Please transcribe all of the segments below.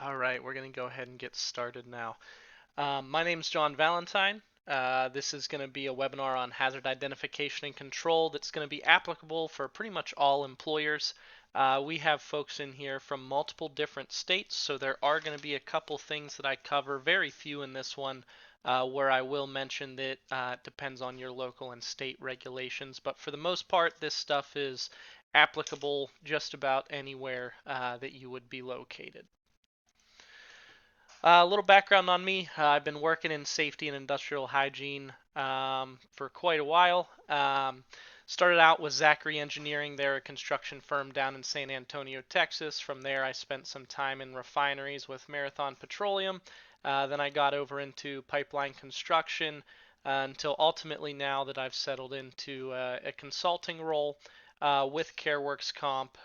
All right, we're going to go ahead and get started now. My name is John Valentine. This is going to be a webinar on hazard identification and control that's going to be applicable for pretty much all employers. We have folks in here from multiple different states, so there are going to be a couple things that I cover, very few in this one, where I will mention that it depends on your local and state regulations. But for the most part, this stuff is applicable just about anywhere that you would be located. A little background on me. I've been working in safety and industrial hygiene for quite a while. Started out with Zachary Engineering. They're a construction firm down in San Antonio, Texas. From there, I spent some time in refineries with Marathon Petroleum. Then I got over into pipeline construction until ultimately now that I've settled into a consulting role with Careworks Comp,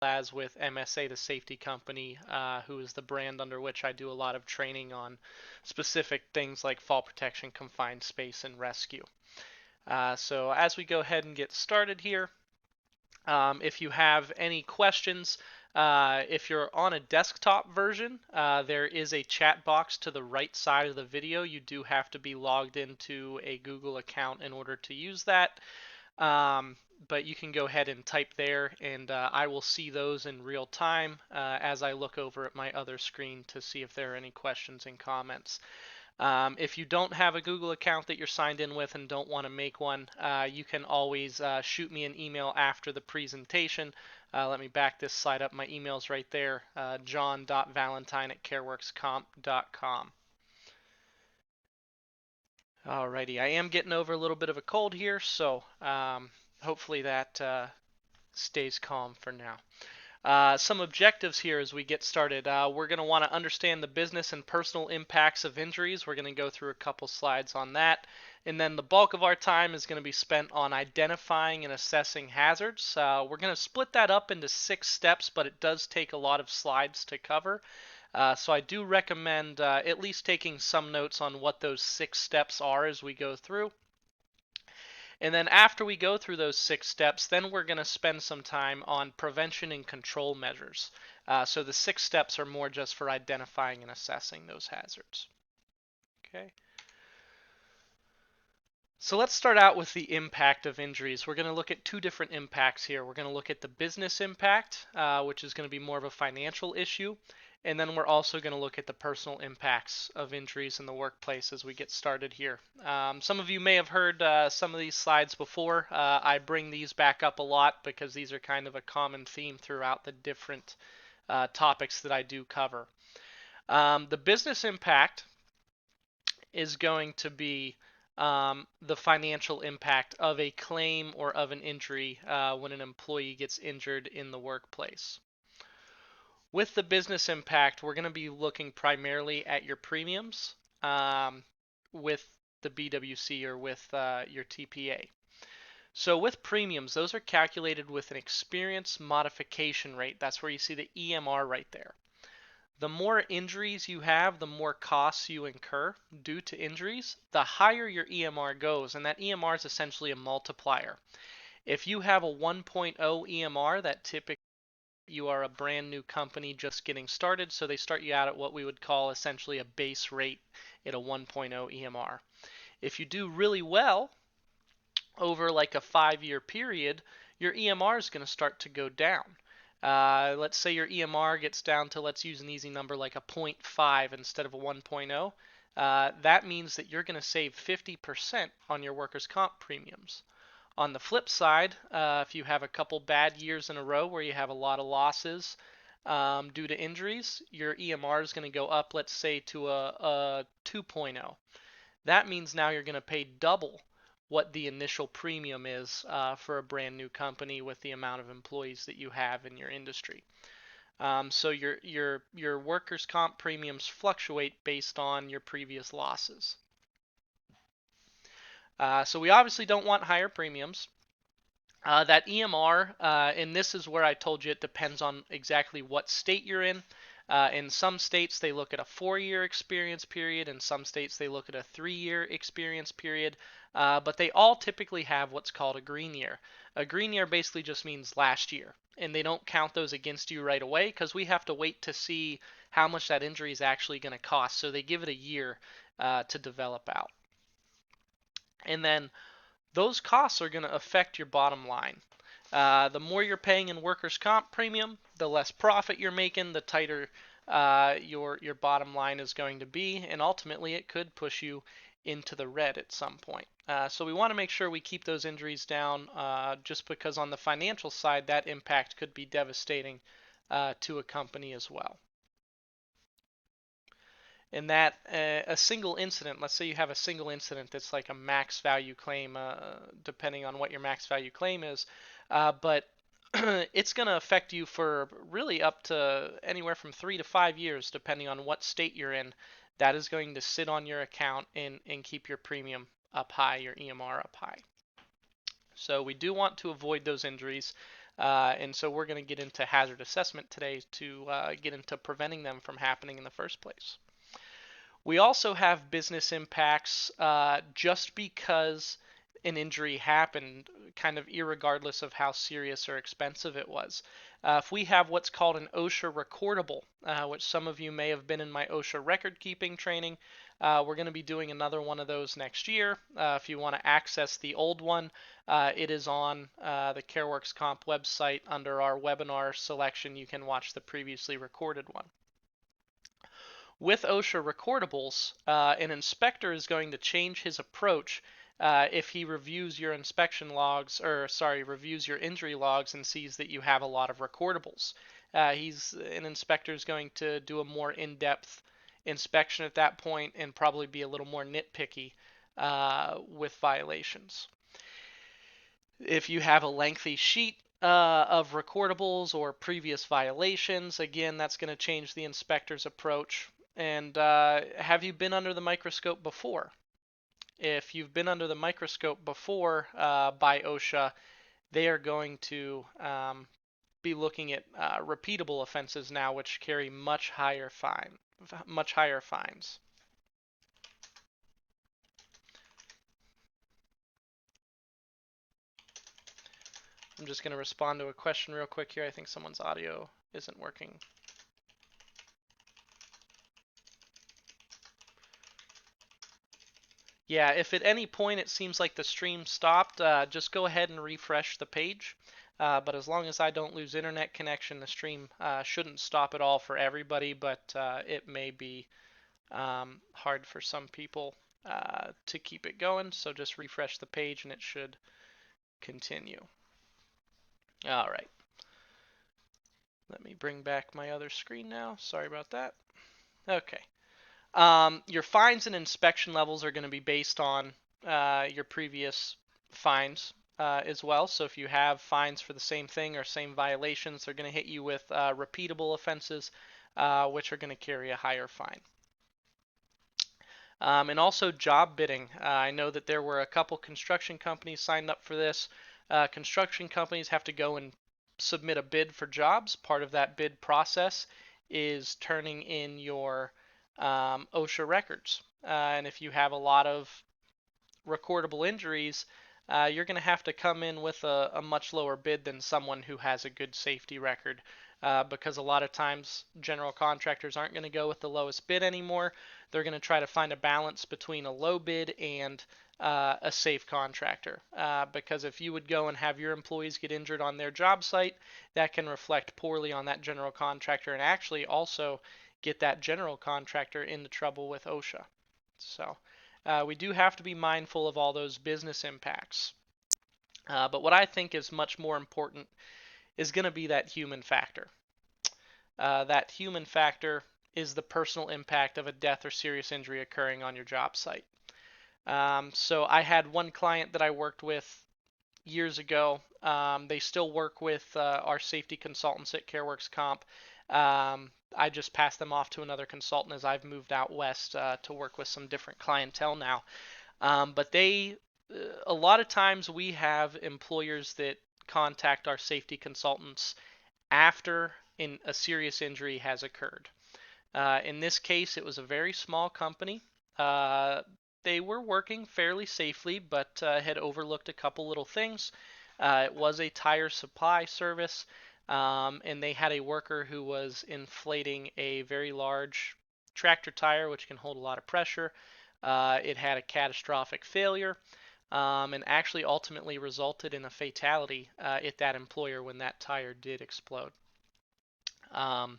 as with MSA, the safety company, who is the brand under which I do a lot of training on specific things like fall protection, confined space, and rescue. So as we go ahead and get started here, if you have any questions, if you're on a desktop version, there is a chat box to the right side of the video. You do have to be logged into a Google account in order to use that. But you can go ahead and type there, and I will see those in real time as I look over at my other screen to see if there are any questions and comments. If you don't have a Google account that you're signed in with and don't want to make one, you can always shoot me an email after the presentation. Let me back this slide up. My email's right there, john.valentine@careworkscomp.com. Alrighty, I am getting over a little bit of a cold here, so hopefully that stays calm for now. Some objectives here as we get started. We're going to want to understand the business and personal impacts of injuries. We're going to go through a couple slides on that. And then the bulk of our time is going to be spent on identifying and assessing hazards. We're going to split that up into 6 steps, but it does take a lot of slides to cover. So I do recommend at least taking some notes on what those 6 steps are as we go through. And then after we go through those 6 steps, then we're going to spend some time on prevention and control measures. So the 6 steps are more just for identifying and assessing those hazards. Okay. So let's start out with the impact of injuries. We're going to look at 2 different impacts here. We're going to look at the business impact, which is going to be more of a financial issue. And then we're also going to look at the personal impacts of injuries in the workplace as we get started here. Some of you may have heard some of these slides before. I bring these back up a lot because these are kind of a common theme throughout the different topics that I do cover. The business impact is going to be the financial impact of a claim or of an injury when an employee gets injured in the workplace. With the business impact, we're going to be looking primarily at your premiums with the BWC or with your TPA. So with premiums, those are calculated with an experience modification rate. That's where you see the EMR right there. The more injuries you have, the more costs you incur due to injuries, the higher your EMR goes, and that EMR is essentially a multiplier. If you have a 1.0 EMR, that typically you are a brand new company just getting started, so they start you out at what we would call essentially a base rate at a 1.0 EMR. If you do really well over like a 5-year period, your EMR is going to start to go down. Let's say your EMR gets down to, let's use an easy number like a 0.5 instead of a 1.0. That means that you're going to save 50% on your workers' comp premiums. On the flip side, if you have a couple bad years in a row where you have a lot of losses due to injuries, your EMR is going to go up, let's say, to a 2.0. That means now you're going to pay double what the initial premium is for a brand new company with the amount of employees that you have in your industry. So your workers' comp premiums fluctuate based on your previous losses. So we obviously don't want higher premiums. That EMR, and this is where I told you it depends on exactly what state you're in. In some states, they look at a 4-year experience period. In some states, they look at a 3-year experience period. But they all typically have what's called a green year. A green year basically just means last year. And they don't count those against you right away because we have to wait to see how much that injury is actually going to cost. So they give it a year to develop out. And then those costs are going to affect your bottom line. The more you're paying in workers' comp premium, the less profit you're making, the tighter your bottom line is going to be, and ultimately it could push you into the red at some point. So we want to make sure we keep those injuries down, just because on the financial side, that impact could be devastating to a company as well. And that a single incident, let's say you have a single incident that's like a max value claim, depending on what your max value claim is, but it's going to affect you for really up to anywhere from 3 to 5 years, depending on what state you're in. That is going to sit on your account and keep your premium up high, your EMR up high. So we do want to avoid those injuries. And so we're going to get into hazard assessment today to get into preventing them from happening in the first place. We also have business impacts just because an injury happened, kind of irregardless of how serious or expensive it was. If we have what's called an OSHA recordable, which some of you may have been in my OSHA record keeping training, we're going to be doing another one of those next year. If you want to access the old one, it is on the Careworks Comp website under our webinar selection. You can watch the previously recorded one. With OSHA recordables, an inspector is going to change his approach if he reviews your inspection logs, or sorry, reviews your injury logs and sees that you have a lot of recordables. An inspector is going to do a more in-depth inspection at that point and probably be a little more nitpicky with violations. If you have a lengthy sheet of recordables or previous violations, again, that's going to change the inspector's approach. And have you been under the microscope before? If you've been under the microscope before by OSHA, they are going to be looking at repeatable offenses now, which carry much higher fines. I'm just going to respond to a question real quick here. I think someone's audio isn't working. Yeah, if at any point it seems like the stream stopped, just go ahead and refresh the page. But as long as I don't lose internet connection, the stream shouldn't stop at all for everybody, but it may be hard for some people to keep it going. So just refresh the page and it should continue. All right. Let me bring back my other screen now. Sorry about that. Okay. Your fines and inspection levels are going to be based on your previous fines as well. So if you have fines for the same thing or same violations, they're going to hit you with repeatable offenses, which are going to carry a higher fine. And also job bidding. I know that there were a couple construction companies signed up for this. Construction companies have to go and submit a bid for jobs. Part of that bid process is turning in your OSHA records. And if you have a lot of recordable injuries, you're going to have to come in with a much lower bid than someone who has a good safety record, because a lot of times general contractors aren't going to go with the lowest bid anymore. They're going to try to find a balance between a low bid and a safe contractor, because if you would go and have your employees get injured on their job site, that can reflect poorly on that general contractor and actually also get that general contractor into trouble with OSHA. So we do have to be mindful of all those business impacts. But what I think is much more important is going to be that human factor. That human factor is the personal impact of a death or serious injury occurring on your job site. So I had one client that I worked with years ago. They still work with our safety consultants at Careworks Comp. I just passed them off to another consultant as I've moved out west to work with some different clientele now. But a lot of times we have employers that contact our safety consultants after a serious injury has occurred. In this case, it was a very small company. Uh, they were working fairly safely, but had overlooked a couple little things. It was a tire supply service, and they had a worker who was inflating a very large tractor tire, which can hold a lot of pressure. It had a catastrophic failure, and actually ultimately resulted in a fatality at that employer when that tire did explode. Um,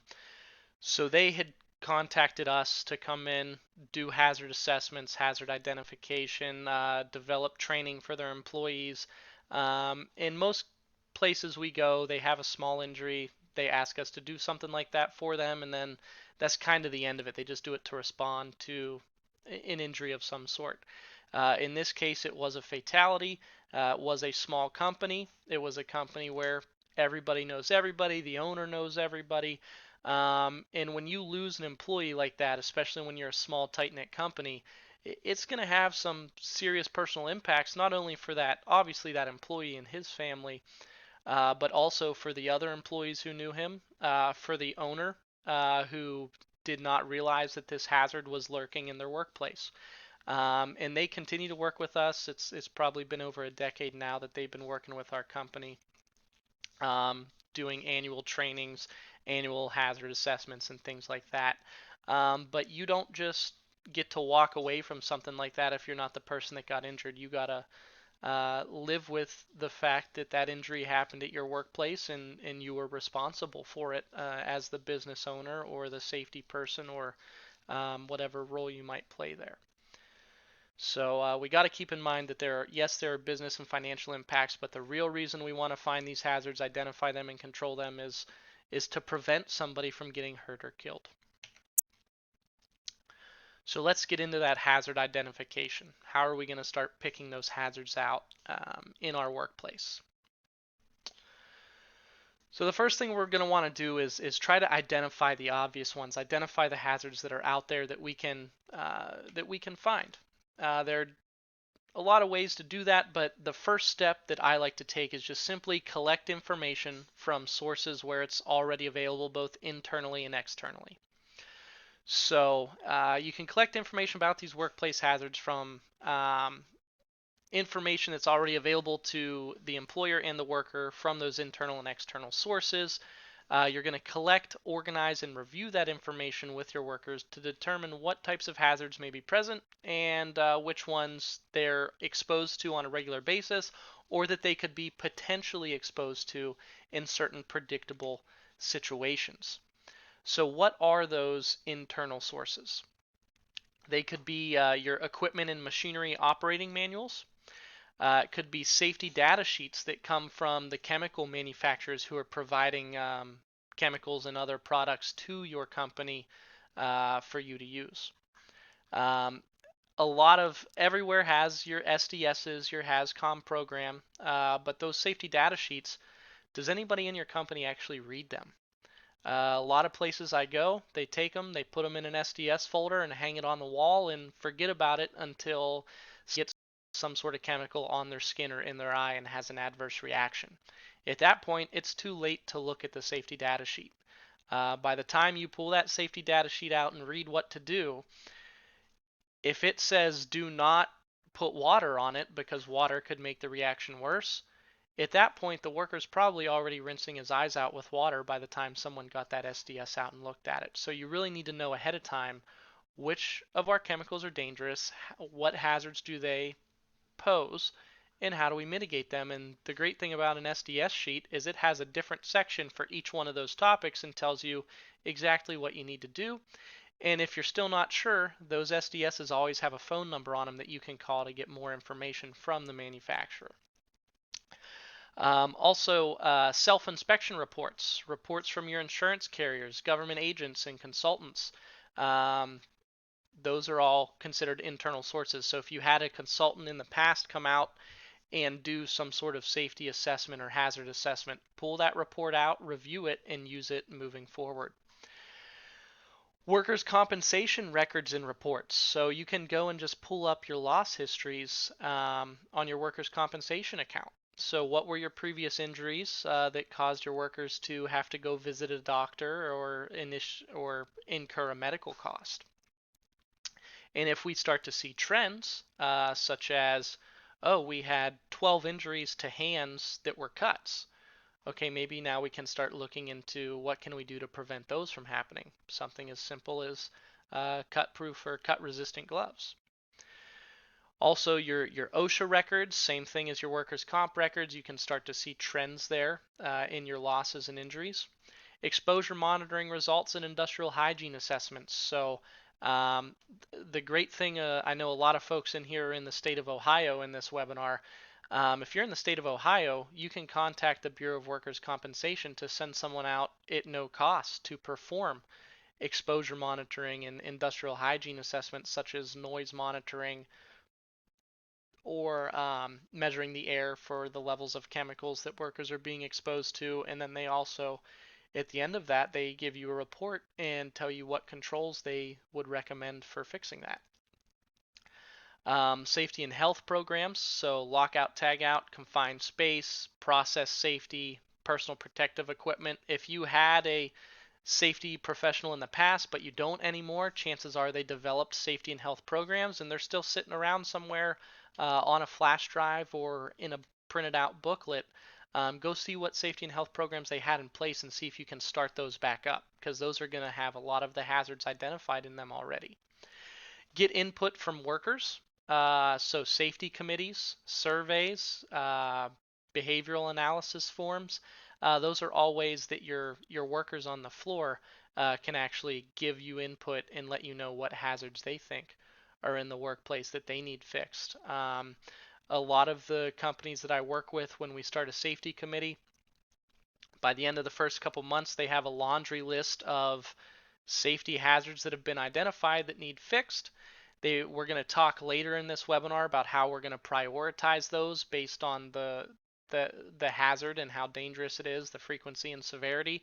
so they had contacted us to come in, do hazard assessments, hazard identification, develop training for their employees. In most places we go, they have a small injury. They ask us to do something like that for them, and then that's kind of the end of it. They just do it to respond to an injury of some sort. In this case, it was a fatality. It was a small company. It was a company where everybody knows everybody, the owner knows everybody. And when you lose an employee like that, especially when you're a small, tight-knit company, it's going to have some serious personal impacts, not only for that, obviously, that employee and his family, but also for the other employees who knew him, for the owner who did not realize that this hazard was lurking in their workplace. And they continue to work with us. It's probably been over a decade now that they've been working with our company, doing annual trainings, annual hazard assessments, and things like that. But you don't just get to walk away from something like that if you're not the person that got injured. You gotta live with the fact that that injury happened at your workplace, and you were responsible for it as the business owner or the safety person or whatever role you might play there. So we got to keep in mind that yes, there are business and financial impacts, but the real reason we want to find these hazards, identify them, and control them is to prevent somebody from getting hurt or killed. So let's get into that hazard identification. How are we going to start picking those hazards out in our workplace? So the first thing we're going to want to do is try to identify the obvious ones, identify the hazards that are out there that we can find. There are a lot of ways to do that, but the first step that I like to take is just simply collect information from sources where it's already available both internally and externally. So you can collect information about these workplace hazards from information that's already available to the employer and the worker from those internal and external sources. You're going to collect, organize, and review that information with your workers to determine what types of hazards may be present and which ones they're exposed to on a regular basis or that they could be potentially exposed to in certain predictable situations. So what are those internal sources? They could be your equipment and machinery operating manuals. It could be safety data sheets that come from the chemical manufacturers who are providing chemicals and other products to your company for you to use. A lot of everywhere has your SDSs, your HAZCOM program, but those safety data sheets, does anybody in your company actually read them? A lot of places I go, they take them, they put them in an SDS folder and hang it on the wall and forget about it until it gets some sort of chemical on their skin or in their eye and has an adverse reaction. At that point, it's too late to look at the safety data sheet. By the time you pull that safety data sheet out and read what to do, if it says do not put water on it because water could make the reaction worse, at that point, the worker's probably already rinsing his eyes out with water by the time someone got that SDS out and looked at it. So you really need to know ahead of time which of our chemicals are dangerous, what hazards do they pose, and how do we mitigate them. And the great thing about an SDS sheet is it has a different section for each one of those topics and tells you exactly what you need to do. And if you're still not sure, those SDSs always have a phone number on them that you can call to get more information from the manufacturer. Also, self-inspection reports, reports from your insurance carriers, government agents, and consultants. Um, those are all considered internal sources. So if you had a consultant in the past come out and do some sort of safety assessment or hazard assessment, pull that report out, review it, and use it moving forward. Workers' compensation records and reports. So you can go and just pull up your loss histories on your workers' compensation account. So what were your previous injuries that caused your workers to have to go visit a doctor or incur a medical cost? And if we start to see trends, such as, oh, we had 12 injuries to hands that were cuts. Okay, maybe now we can start looking into what can we do to prevent those from happening. Something as simple as cut-proof or cut-resistant gloves. Also, your OSHA records, same thing as your workers' comp records. You can start to see trends there in your losses and injuries. Exposure monitoring results and industrial hygiene assessments. So um, the great thing, I know a lot of folks in here are in the state of Ohio in this webinar. If you're in the state of Ohio, you can contact the Bureau of Workers' Compensation to send someone out at no cost to perform exposure monitoring and industrial hygiene assessments such as noise monitoring or measuring the air for the levels of chemicals that workers are being exposed to. And then they also, at the end of that, they give you a report and tell you what controls they would recommend for fixing that. Safety and health programs, so lockout, tagout, confined space, process safety, personal protective equipment. If you had a safety professional in the past, but you don't anymore, chances are they developed safety and health programs and they're still sitting around somewhere on a flash drive or in a printed out booklet. Go see what safety and health programs they had in place and see if you can start those back up, because those are going to have a lot of the hazards identified in them already. Get input from workers, so safety committees, surveys, behavioral analysis forms. Those are all ways that your workers on the floor can actually give you input and let you know what hazards they think are in the workplace that they need fixed. A lot of the companies that I work with, when we start a safety committee, by the end of the first couple months, they have a laundry list of safety hazards that have been identified that need fixed. We're going to talk later in this webinar about how we're going to prioritize those based on the hazard and how dangerous it is, the frequency and severity.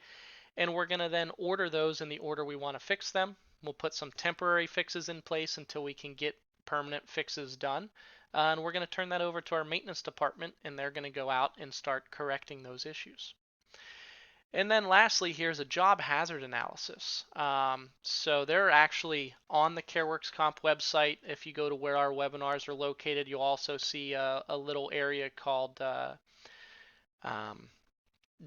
And we're going to then order those in the order we want to fix them. We'll put some temporary fixes in place until we can get permanent fixes done. And we're going to turn that over to our maintenance department, and they're going to go out and start correcting those issues. And then lastly, here's a job hazard analysis. So they're actually on the Careworks Comp website. If you go to where our webinars are located, you'll also see a little area called um,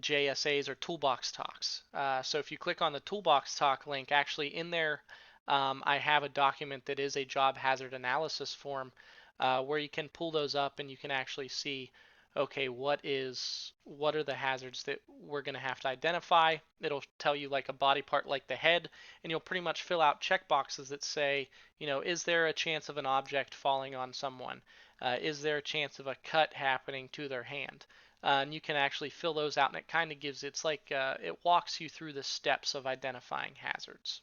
JSAs or Toolbox Talks. So if you click on the Toolbox Talk link, actually in there, I have a document that is a job hazard analysis form where you can pull those up and you can actually see, okay, what are the hazards that we're going to have to identify. It'll tell you like a body part like the head, and you'll pretty much fill out check boxes that say, is there a chance of an object falling on someone? Is there a chance of a cut happening to their hand? And you can actually fill those out, and it kind of it walks you through the steps of identifying hazards.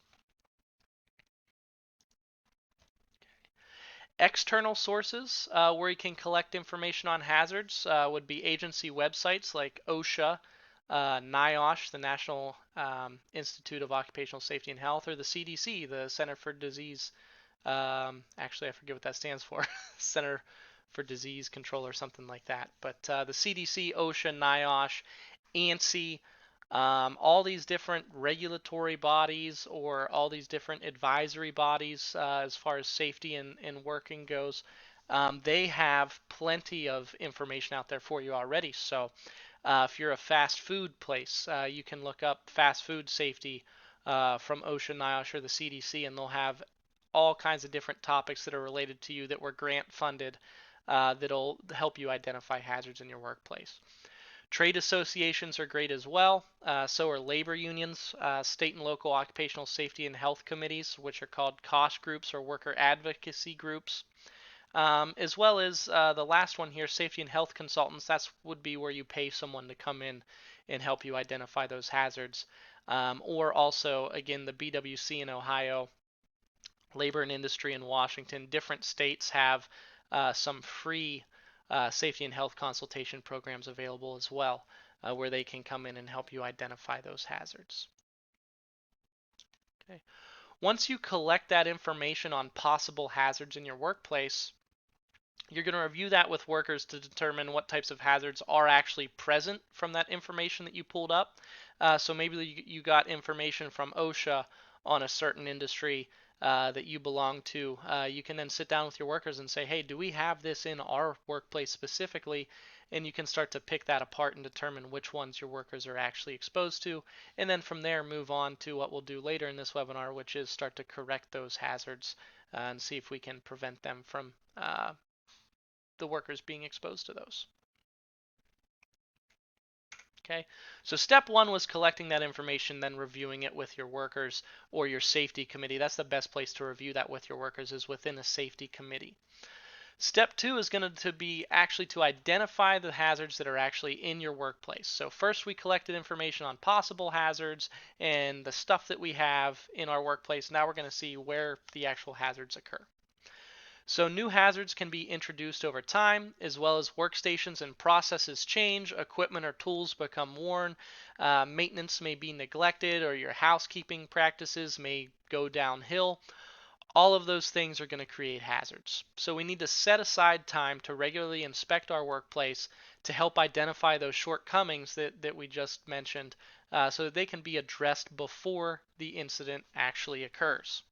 External sources where you can collect information on hazards would be agency websites like OSHA, NIOSH, the National Institute of Occupational Safety and Health, or the CDC, the Center for Disease. Actually, I forget what that stands for. Center for Disease Control or something like that. But the CDC, OSHA, NIOSH, ANSI, all these different regulatory bodies or all these different advisory bodies as far as safety and working goes, they have plenty of information out there for you already. So if you're a fast food place, you can look up fast food safety from OSHA, NIOSH, or the CDC, and they'll have all kinds of different topics that are related to you that were grant funded that'll help you identify hazards in your workplace. Trade associations are great as well. So are labor unions, state and local occupational safety and health committees, which are called COSH groups or worker advocacy groups. As well as the last one here, safety and health consultants. That would be where you pay someone to come in and help you identify those hazards. Or also, again, the BWC in Ohio, Labor and Industry in Washington. Different states have some free safety and health consultation programs available as well, where they can come in and help you identify those hazards. Okay. Once you collect that information on possible hazards in your workplace, You're going to review that with workers to determine what types of hazards are actually present from that information that you pulled up. So maybe you got information from OSHA on a certain industry that you belong to. You can then sit down with your workers and say, hey, do we have this in our workplace specifically? And you can start to pick that apart and determine which ones your workers are actually exposed to. And then from there, move on to what we'll do later in this webinar, which is start to correct those hazards and see if we can prevent them from the workers being exposed to those. Okay, so step one was collecting that information, then reviewing it with your workers or your safety committee. That's the best place to review that with your workers, is within a safety committee. Step two is going to be actually to identify the hazards that are actually in your workplace. So first we collected information on possible hazards and the stuff that we have in our workplace. Now we're going to see where the actual hazards occur. So new hazards can be introduced over time, as well as workstations and processes change, equipment or tools become worn, maintenance may be neglected, or your housekeeping practices may go downhill. All of those things are going to create hazards. So we need to set aside time to regularly inspect our workplace to help identify those shortcomings that we just mentioned so that they can be addressed before the incident actually occurs.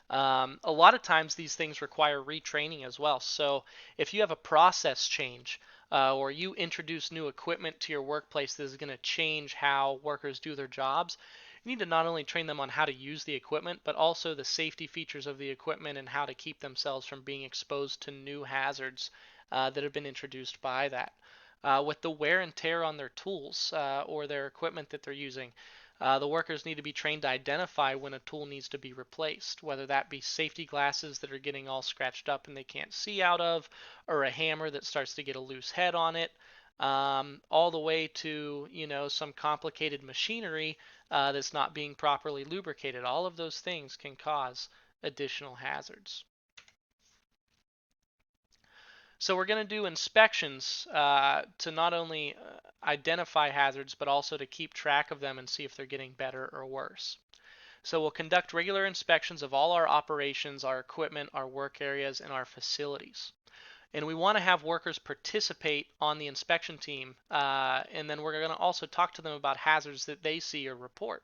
A lot of times these things require retraining as well. So if you have a process change or you introduce new equipment to your workplace that is going to change how workers do their jobs, you need to not only train them on how to use the equipment, but also the safety features of the equipment and how to keep themselves from being exposed to new hazards that have been introduced by that. With the wear and tear on their tools or their equipment that they're using, the workers need to be trained to identify when a tool needs to be replaced, whether that be safety glasses that are getting all scratched up and they can't see out of, or a hammer that starts to get a loose head on it, all the way to some complicated machinery that's not being properly lubricated. All of those things can cause additional hazards. So we're going to do inspections to not only identify hazards, but also to keep track of them and see if they're getting better or worse. So we'll conduct regular inspections of all our operations, our equipment, our work areas, and our facilities. And we want to have workers participate on the inspection team, and then we're going to also talk to them about hazards that they see or report.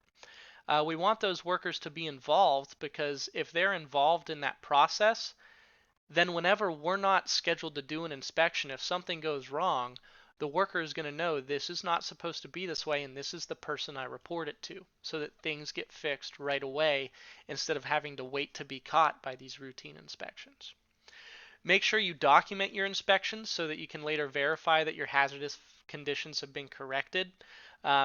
We want those workers to be involved, because if they're involved in that process, then whenever we're not scheduled to do an inspection, if something goes wrong, the worker is going to know this is not supposed to be this way and this is the person I report it to, so that things get fixed right away instead of having to wait to be caught by these routine inspections. Make sure you document your inspections so that you can later verify that your hazardous conditions have been corrected.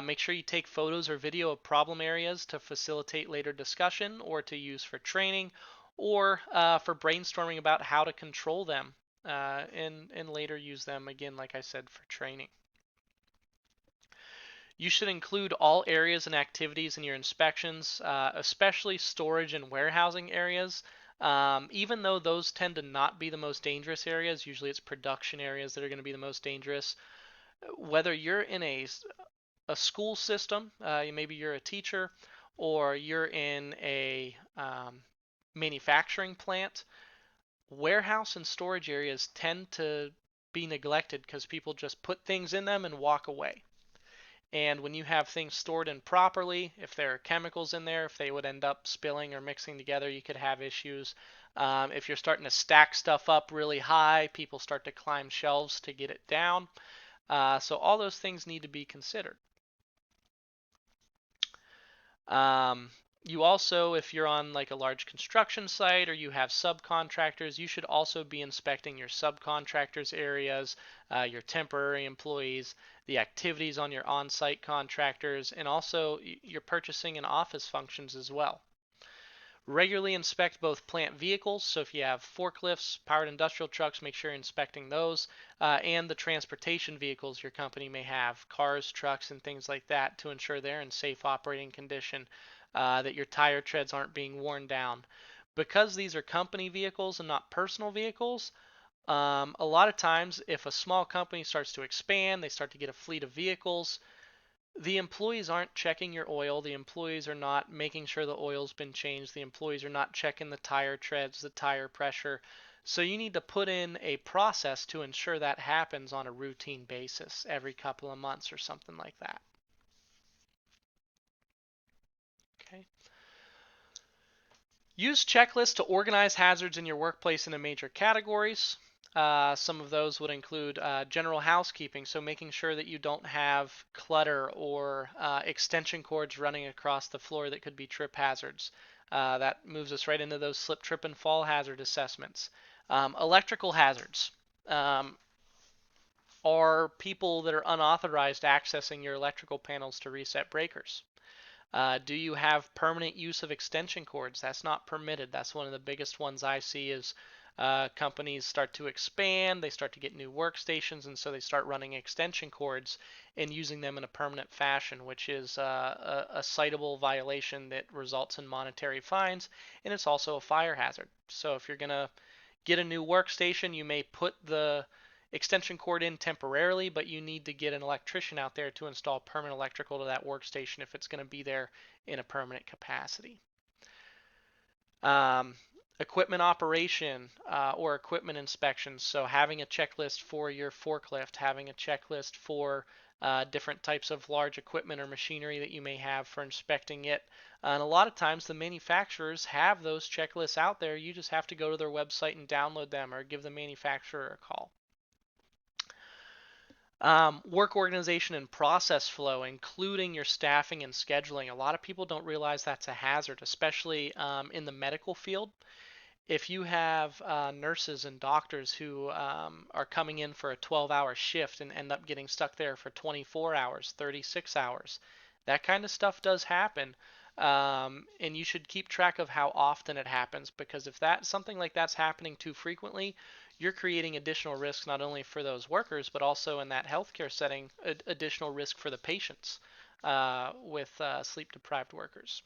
Make sure you take photos or video of problem areas to facilitate later discussion or to use for training, or for brainstorming about how to control them and later use them, again, like I said, for training. You should include all areas and activities in your inspections, especially storage and warehousing areas. Even though those tend to not be the most dangerous areas, usually it's production areas that are going to be the most dangerous. Whether you're in a school system, maybe you're a teacher, or you're in a manufacturing plant, warehouse and storage areas tend to be neglected because people just put things in them and walk away. And when you have things stored improperly, if there are chemicals in there, if they would end up spilling or mixing together, you could have issues. If you're starting to stack stuff up really high, people start to climb shelves to get it down. So all those things need to be considered. You also, if you're on like a large construction site or you have subcontractors, you should also be inspecting your subcontractors' areas, your temporary employees, the activities on your on-site contractors, and also your purchasing and office functions as well. Regularly inspect both plant vehicles, so if you have forklifts, powered industrial trucks, make sure you're inspecting those, and the transportation vehicles your company may have, cars, trucks, and things like that, to ensure they're in safe operating condition, that your tire treads aren't being worn down. Because these are company vehicles and not personal vehicles, a lot of times if a small company starts to expand, they start to get a fleet of vehicles, the employees aren't checking your oil. The employees are not making sure the oil's been changed. The employees are not checking the tire treads, the tire pressure. So you need to put in a process to ensure that happens on a routine basis every couple of months or something like that. Okay. Use checklists to organize hazards in your workplace into major categories. Some of those would include general housekeeping, so making sure that you don't have clutter or extension cords running across the floor that could be trip hazards. That moves us right into those slip, trip, and fall hazard assessments. Electrical hazards are people that are unauthorized accessing your electrical panels to reset breakers. Do you have permanent use of extension cords? That's not permitted. That's one of the biggest ones I see is companies start to expand, they start to get new workstations, and so they start running extension cords and using them in a permanent fashion, which is a citable violation that results in monetary fines, and it's also a fire hazard. So if you're going to get a new workstation, you may put the extension cord in temporarily, but you need to get an electrician out there to install permanent electrical to that workstation if it's going to be there in a permanent capacity. Um, Equipment operation or equipment inspections. So having a checklist for your forklift, having a checklist for different types of large equipment or machinery that you may have for inspecting it. And a lot of times the manufacturers have those checklists out there. You just have to go to their website and download them or give the manufacturer a call. Work organization and process flow, including your staffing and scheduling. A lot of people don't realize that's a hazard, especially in the medical field. If you have nurses and doctors who are coming in for a 12-hour shift and end up getting stuck there for 24 hours, 36 hours, that kind of stuff does happen. And you should keep track of how often it happens, because if that something like that's happening too frequently, you're creating additional risk not only for those workers but also in that healthcare setting, additional risk for the patients with sleep-deprived workers.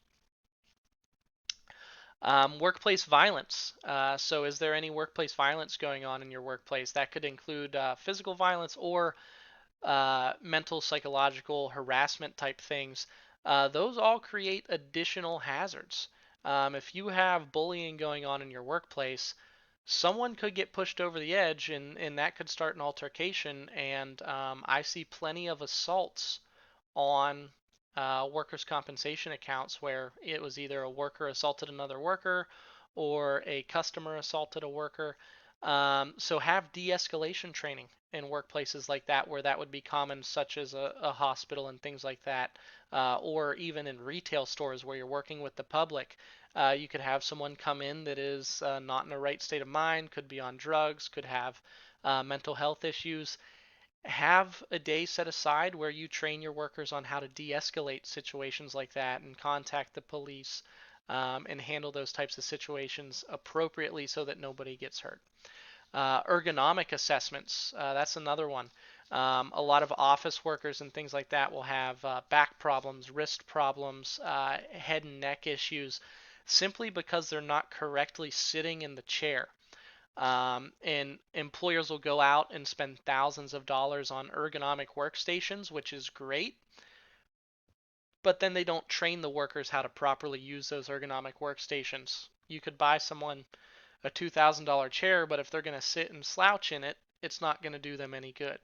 Workplace violence. So is there any workplace violence going on in your workplace? That could include physical violence or mental, psychological harassment type things. Those all create additional hazards. If you have bullying going on in your workplace, someone could get pushed over the edge and that could start an altercation. And I see plenty of assaults on workers' compensation accounts where it was either a worker assaulted another worker or a customer assaulted a worker. So have de-escalation training in workplaces like that where that would be common, such as a hospital and things like that, or even in retail stores where you're working with the public. You could have someone come in that is not in the right state of mind, could be on drugs, could have mental health issues. Have a day set aside where you train your workers on how to de-escalate situations like that and contact the police and handle those types of situations appropriately so that nobody gets hurt. Ergonomic assessments, that's another one. A lot of office workers and things like that will have back problems, wrist problems, head and neck issues, simply because they're not correctly sitting in the chair. And employers will go out and spend thousands of dollars on ergonomic workstations, which is great, but then they don't train the workers how to properly use those ergonomic workstations. You could buy someone a $2,000 chair, but if they're going to sit and slouch in it, it's not going to do them any good.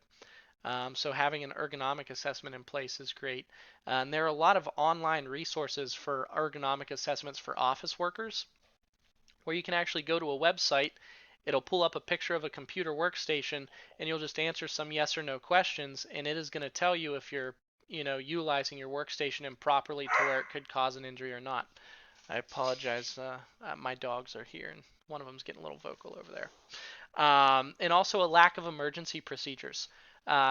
So having an ergonomic assessment in place is great. And there are a lot of online resources for ergonomic assessments for office workers, where you can actually go to a website. It'll pull up a picture of a computer workstation, and you'll just answer some yes or no questions, and it is going to tell you if you're, utilizing your workstation improperly to where it could cause an injury or not. I apologize. My dogs are here, and one of them's getting a little vocal over there. And also a lack of emergency procedures.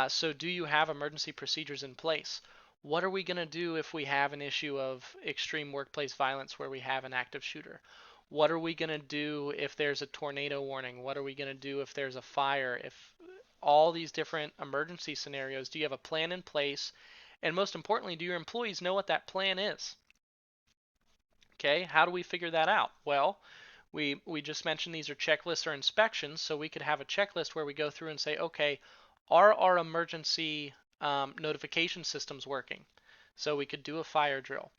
So do you have emergency procedures in place? What are we going to do if we have an issue of extreme workplace violence where we have an active shooter? What are we going to do if there's a tornado warning? What are we going to do if there's a fire? If all these different emergency scenarios, do you have a plan in place? And most importantly, do your employees know what that plan is? Okay, how do we figure that out? Well, we just mentioned these are checklists or inspections, so we could have a checklist where we go through and say, okay, are our emergency notification systems working? So we could do a fire drill.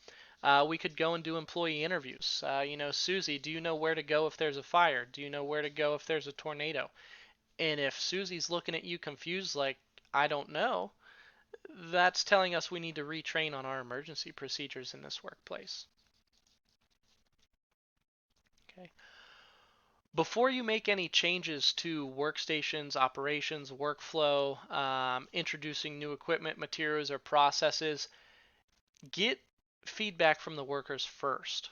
We could go and do employee interviews. Susie, do you know where to go if there's a fire? Do you know where to go if there's a tornado? And if Susie's looking at you confused, like, I don't know, that's telling us we need to retrain on our emergency procedures in this workplace. Okay. Before you make any changes to workstations, operations, workflow, introducing new equipment, materials, or processes, get feedback from the workers first.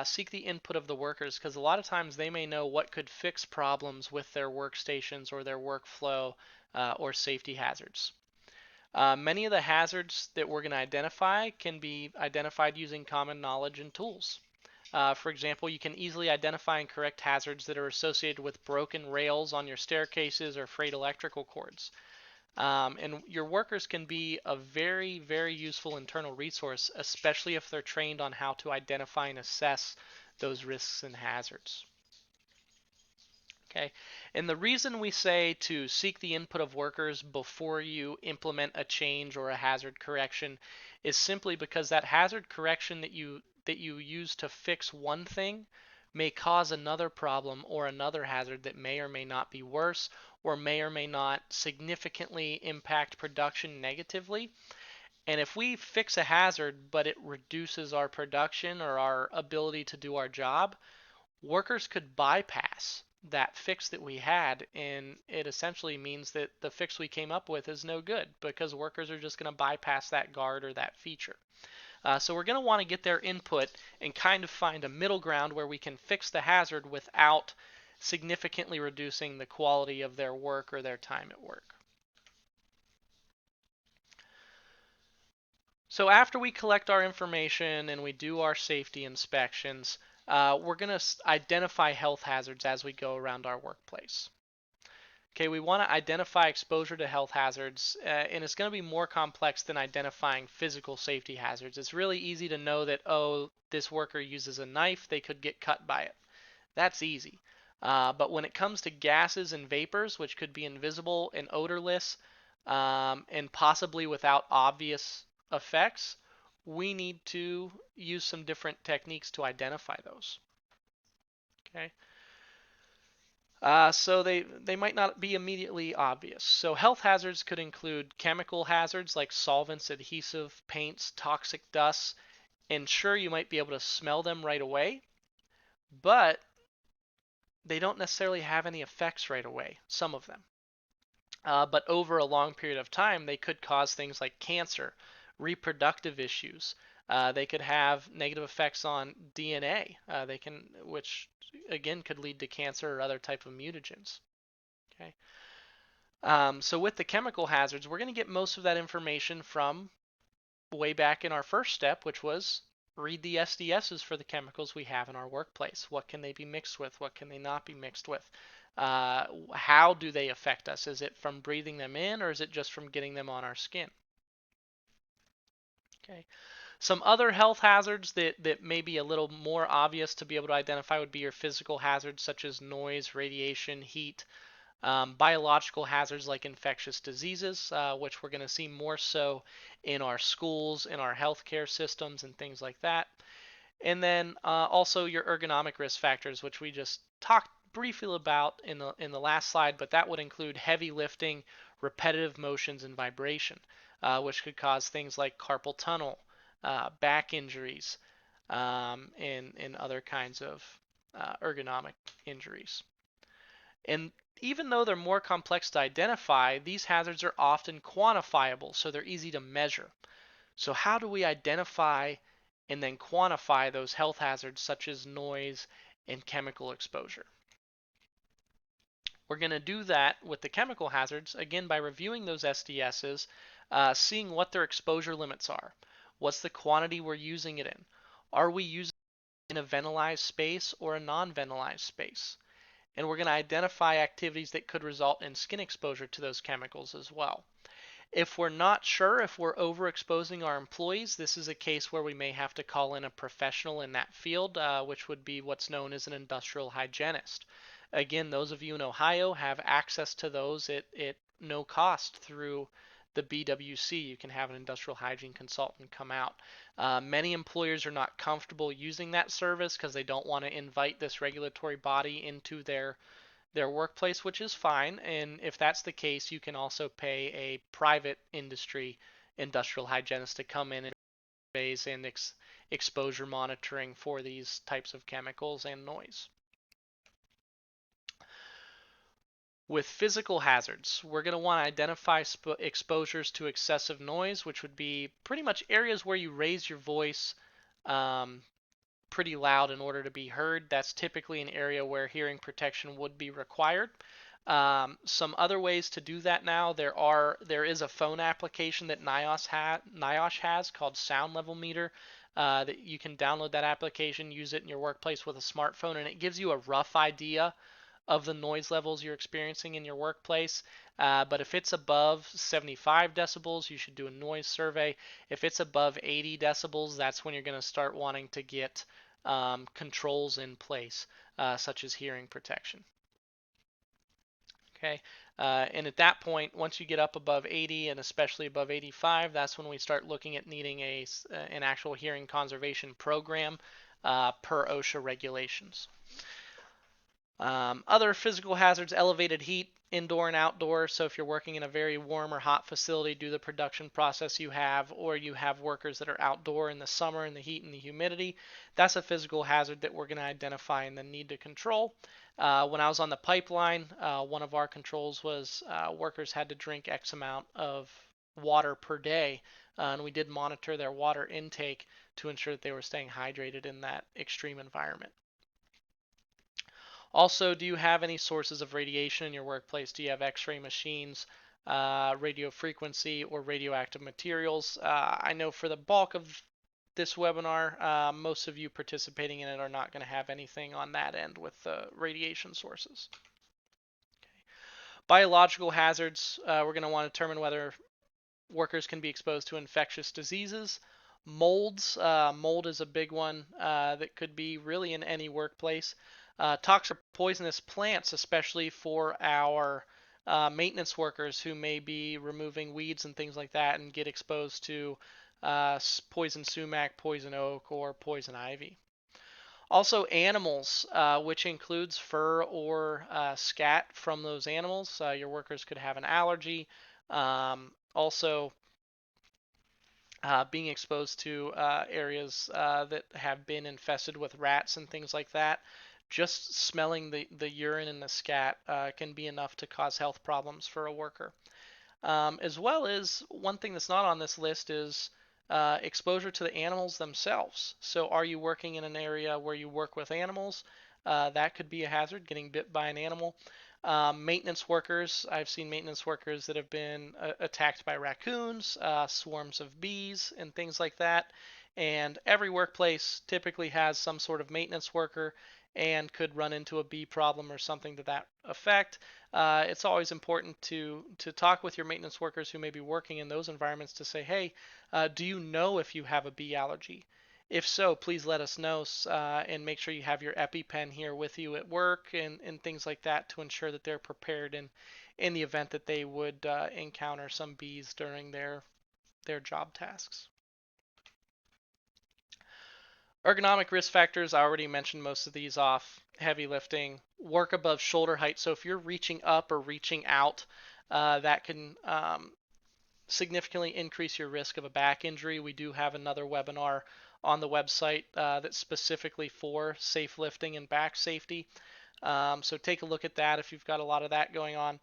Seek the input of the workers because a lot of times they may know what could fix problems with their workstations or their workflow or safety hazards. Many of the hazards that we're going to identify can be identified using common knowledge and tools. For example, you can easily identify and correct hazards that are associated with broken rails on your staircases or frayed electrical cords. And your workers can be a very, very useful internal resource, especially if they're trained on how to identify and assess those risks and hazards. Okay, and the reason we say to seek the input of workers before you implement a change or a hazard correction is simply because that hazard correction that you use to fix one thing may cause another problem or another hazard that may or may not be worse or may not significantly impact production negatively. And if we fix a hazard but it reduces our production or our ability to do our job, workers could bypass that fix that we had, and it essentially means that the fix we came up with is no good because workers are just going to bypass that guard or that feature. So we're going to want to get their input and kind of find a middle ground where we can fix the hazard without significantly reducing the quality of their work or their time at work. So after we collect our information and we do our safety inspections, we're going to identify health hazards as we go around our workplace. Okay, we want to identify exposure to health hazards, and it's going to be more complex than identifying physical safety hazards. It's really easy to know that, oh, this worker uses a knife, they could get cut by it. That's easy. But when it comes to gases and vapors, which could be invisible and odorless, and possibly without obvious effects, we need to use some different techniques to identify those. Okay. So they might not be immediately obvious. So health hazards could include chemical hazards like solvents, adhesive, paints, toxic dusts, and sure, you might be able to smell them right away, but they don't necessarily have any effects right away, some of them. But over a long period of time, they could cause things like cancer, reproductive issues. They could have negative effects on DNA. Which again could lead to cancer or other type of mutagens. Okay. So with the chemical hazards, we're going to get most of that information from way back in our first step, which was read the SDSs for the chemicals we have in our workplace. What can they be mixed with? What can they not be mixed with? How do they affect us? Is it from breathing them in or is it just from getting them on our skin? Okay. Some other health hazards that may be a little more obvious to be able to identify would be your physical hazards such as noise, radiation, heat, biological hazards like infectious diseases, which we're going to see more so in our schools, in our healthcare systems, and things like that. And then also your ergonomic risk factors, which we just talked briefly about in the last slide, but that would include heavy lifting, repetitive motions, and vibration, which could cause things like carpal tunnel, back injuries, and other kinds of ergonomic injuries. And even though they're more complex to identify, these hazards are often quantifiable, so they're easy to measure. So how do we identify and then quantify those health hazards such as noise and chemical exposure? We're going to do that with the chemical hazards, again, by reviewing those SDSs, seeing what their exposure limits are. What's the quantity we're using it in? Are we using it in a ventilized space or a non-ventilized space? And we're going to identify activities that could result in skin exposure to those chemicals as well. If we're not sure if we're overexposing our employees, this is a case where we may have to call in a professional in that field, which would be what's known as an industrial hygienist. Again, those of you in Ohio have access to those at no cost through the BWC. You can have an industrial hygiene consultant come out. Many employers are not comfortable using that service because they don't want to invite this regulatory body into their workplace, which is fine. And if that's the case, you can also pay a private industry industrial hygienist to come in and phase and exposure monitoring for these types of chemicals and noise. With physical hazards, we're going to want to identify exposures to excessive noise, which would be pretty much areas where you raise your voice pretty loud in order to be heard. That's typically an area where hearing protection would be required. Some other ways to do that now, there is a phone application that NIOSH has called Sound Level Meter. That you can download that application, use it in your workplace with a smartphone, and it gives you a rough idea of the noise levels you're experiencing in your workplace. But if it's above 75 decibels, you should do a noise survey. If it's above 80 decibels, that's when you're going to start wanting to get controls in place, such as hearing protection. Okay, and at that point, once you get up above 80 and especially above 85, that's when we start looking at needing an actual hearing conservation program per OSHA regulations. Other physical hazards, elevated heat, indoor and outdoor. So if you're working in a very warm or hot facility due to the production process you have, or you have workers that are outdoor in the summer in the heat and the humidity, that's a physical hazard that we're going to identify and then need to control. When I was on the pipeline, one of our controls was workers had to drink X amount of water per day, and we did monitor their water intake to ensure that they were staying hydrated in that extreme environment. Also, do you have any sources of radiation in your workplace? Do you have X-ray machines, radio frequency, or radioactive materials? I know for the bulk of this webinar, most of you participating in it are not going to have anything on that end with radiation sources. Okay. Biological hazards, we're going to want to determine whether workers can be exposed to infectious diseases. Molds, mold is a big one that could be really in any workplace. Toxic or poisonous plants, especially for our maintenance workers who may be removing weeds and things like that and get exposed to poison sumac, poison oak, or poison ivy. Also animals, which includes fur or scat from those animals. Your workers could have an allergy. Also, being exposed to areas that have been infested with rats and things like that. Just smelling the urine and the scat can be enough to cause health problems for a worker. As well as one thing that's not on this list is exposure to the animals themselves. So are you working in an area where you work with animals? That could be a hazard, getting bit by an animal. Maintenance workers, I've seen maintenance workers that have been attacked by raccoons, swarms of bees, and things like that. And every workplace typically has some sort of maintenance worker and could run into a bee problem or something to that effect. It's always important to talk with your maintenance workers who may be working in those environments to say, hey, do you know if you have a bee allergy? If so, please let us know and make sure you have your EpiPen here with you at work and things like that to ensure that they're prepared in the event that they would encounter some bees during their job tasks. Ergonomic risk factors, I already mentioned most of these off. Heavy lifting, work above shoulder height. So if you're reaching up or reaching out, that can significantly increase your risk of a back injury. We do have another webinar on the website that's specifically for safe lifting and back safety. So take a look at that if you've got a lot of that going on.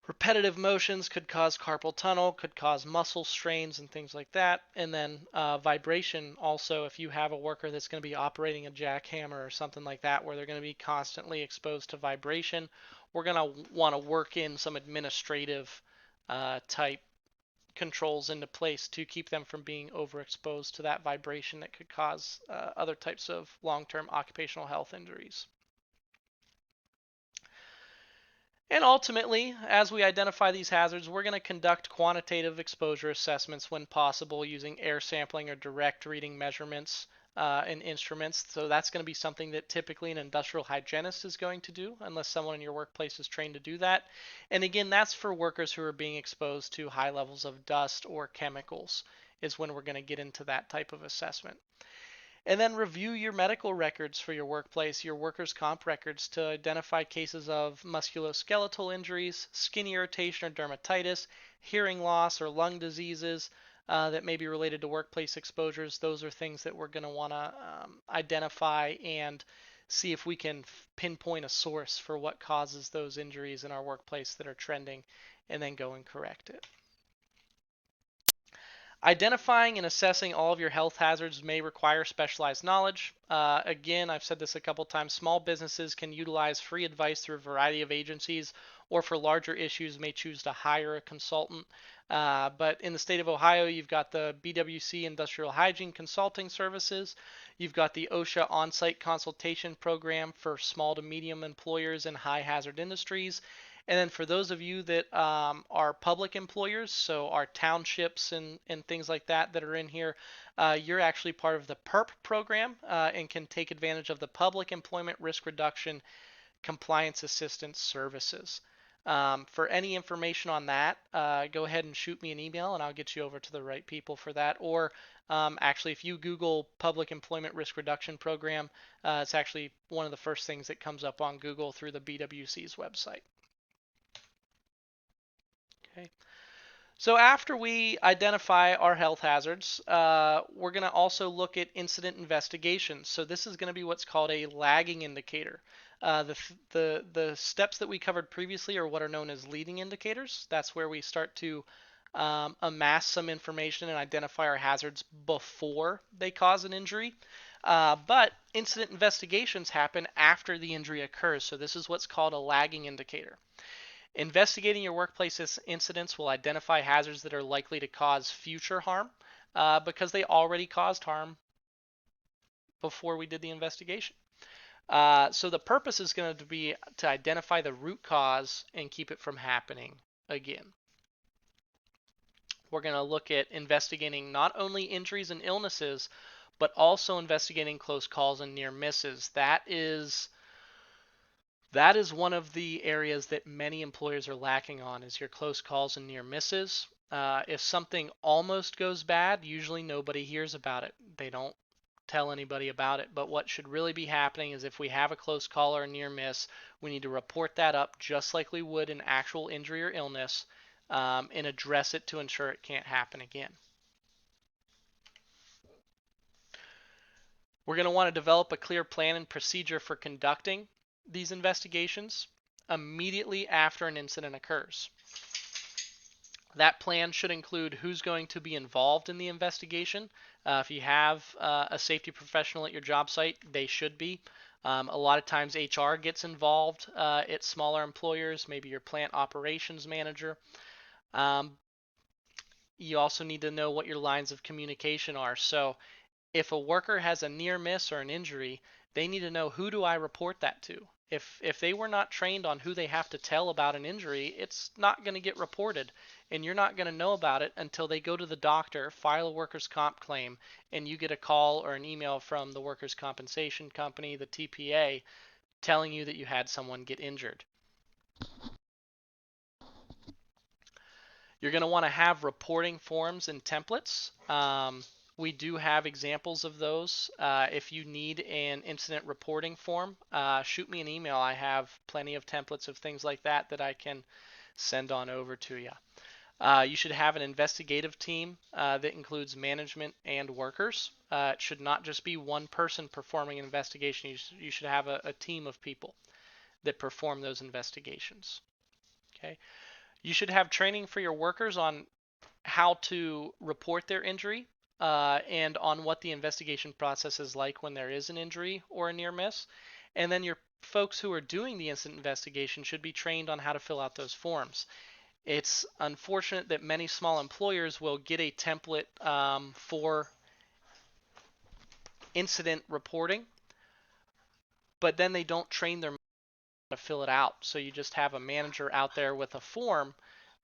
Repetitive motions could cause carpal tunnel, could cause muscle strains and things like that. And then vibration also, if you have a worker that's going to be operating a jackhammer or something like that where they're going to be constantly exposed to vibration, we're going to want to work in some administrative type controls into place to keep them from being overexposed to that vibration that could cause other types of long-term occupational health injuries. And ultimately, as we identify these hazards, we're going to conduct quantitative exposure assessments when possible using air sampling or direct reading measurements and instruments. So that's going to be something that typically an industrial hygienist is going to do, unless someone in your workplace is trained to do that. And again, that's for workers who are being exposed to high levels of dust or chemicals, is when we're going to get into that type of assessment. And then review your medical records for your workplace, your workers' comp records, to identify cases of musculoskeletal injuries, skin irritation or dermatitis, hearing loss, or lung diseases that may be related to workplace exposures. Those are things that we're going to want to identify and see if we can pinpoint a source for what causes those injuries in our workplace that are trending, and then go and correct it. Identifying and assessing all of your health hazards may require specialized knowledge. Again, I've said this a couple times, small businesses can utilize free advice through a variety of agencies, or for larger issues may choose to hire a consultant. But in the state of Ohio, you've got the BWC Industrial Hygiene Consulting Services. You've got the OSHA on-site consultation program for small to medium employers in high hazard industries. And then for those of you that are public employers, so our townships and things like that are in here, you're actually part of the PERP program and can take advantage of the Public Employment Risk Reduction Compliance Assistance Services. For any information on that, go ahead and shoot me an email and I'll get you over to the right people for that. Or actually, if you Google Public Employment Risk Reduction Program, it's actually one of the first things that comes up on Google through the BWC's website. Okay. So after we identify our health hazards, we're going to also look at incident investigations. So this is going to be what's called a lagging indicator. The steps that we covered previously are what are known as leading indicators. That's where we start to amass some information and identify our hazards before they cause an injury. But incident investigations happen after the injury occurs. So this is what's called a lagging indicator. Investigating your workplace incidents will identify hazards that are likely to cause future harm because they already caused harm before we did the investigation. So the purpose is going to be to identify the root cause and keep it from happening again. We're going to look at investigating not only injuries and illnesses, but also investigating close calls and near misses. That is one of the areas that many employers are lacking on, is your close calls and near misses. If something almost goes bad, usually nobody hears about it. They don't tell anybody about it. But what should really be happening is if we have a close call or a near miss, we need to report that up just like we would an actual injury or illness, and address it to ensure it can't happen again. We're going to want to develop a clear plan and procedure for conducting these investigations immediately after an incident occurs. That plan should include who's going to be involved in the investigation. If you have a safety professional at your job site, they should be. A lot of times HR gets involved at smaller employers, maybe your plant operations manager. You also need to know what your lines of communication are. So if a worker has a near miss or an injury, they need to know, who do I report that to? If they were not trained on who they have to tell about an injury, it's not going to get reported, and you're not going to know about it until they go to the doctor, file a workers' comp claim, and you get a call or an email from the workers' compensation company, the TPA, telling you that you had someone get injured. You're going to want to have reporting forms and templates. We do have examples of those. If you need an incident reporting form, shoot me an email. I have plenty of templates of things like that that I can send on over to you. You should have an investigative team that includes management and workers. It should not just be one person performing an investigation. You should have a team of people that perform those investigations. Okay. You should have training for your workers on how to report their injury and on what the investigation process is like when there is an injury or a near miss. And then your folks who are doing the incident investigation should be trained on how to fill out those forms. It's unfortunate that many small employers will get a template for incident reporting, but then they don't train their to fill it out. So you just have a manager out there with a form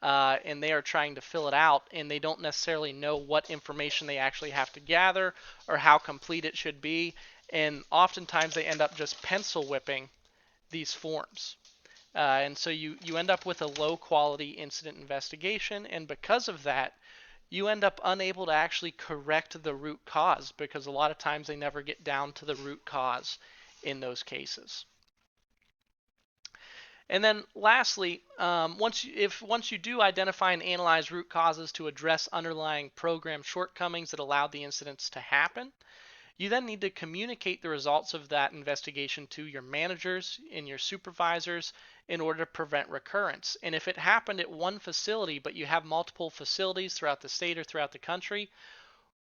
and they are trying to fill it out, and they don't necessarily know what information they actually have to gather or how complete it should be, and oftentimes they end up just pencil whipping these forms. And so you end up with a low quality incident investigation, and because of that, you end up unable to actually correct the root cause because a lot of times they never get down to the root cause in those cases. And then lastly, once you do identify and analyze root causes to address underlying program shortcomings that allowed the incidents to happen, you then need to communicate the results of that investigation to your managers and your supervisors in order to prevent recurrence. And if it happened at one facility, but you have multiple facilities throughout the state or throughout the country,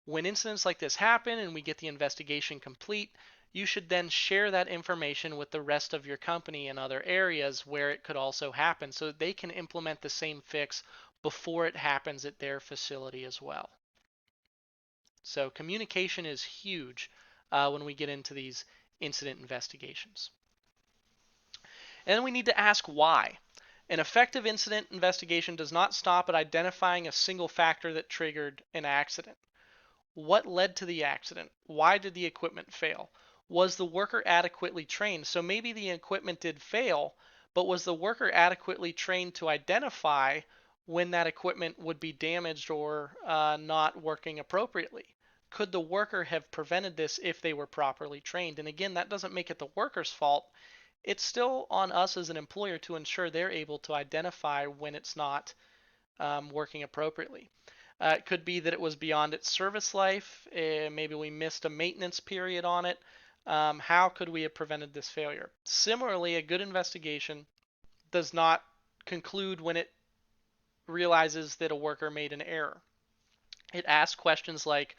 when incidents like this happen and we get the investigation complete, you should then share that information with the rest of your company in other areas where it could also happen so that they can implement the same fix before it happens at their facility as well. So communication is huge when we get into these incident investigations. And then we need to ask why. An effective incident investigation does not stop at identifying a single factor that triggered an accident. What led to the accident? Why did the equipment fail? Was the worker adequately trained? So maybe the equipment did fail, but was the worker adequately trained to identify when that equipment would be damaged or not working appropriately? Could the worker have prevented this if they were properly trained? And again, that doesn't make it the worker's fault. It's still on us as an employer to ensure they're able to identify when it's not working appropriately. It could be that it was beyond its service life. Maybe we missed a maintenance period on it. How could we have prevented this failure? Similarly, a good investigation does not conclude when it realizes that a worker made an error. It asks questions like,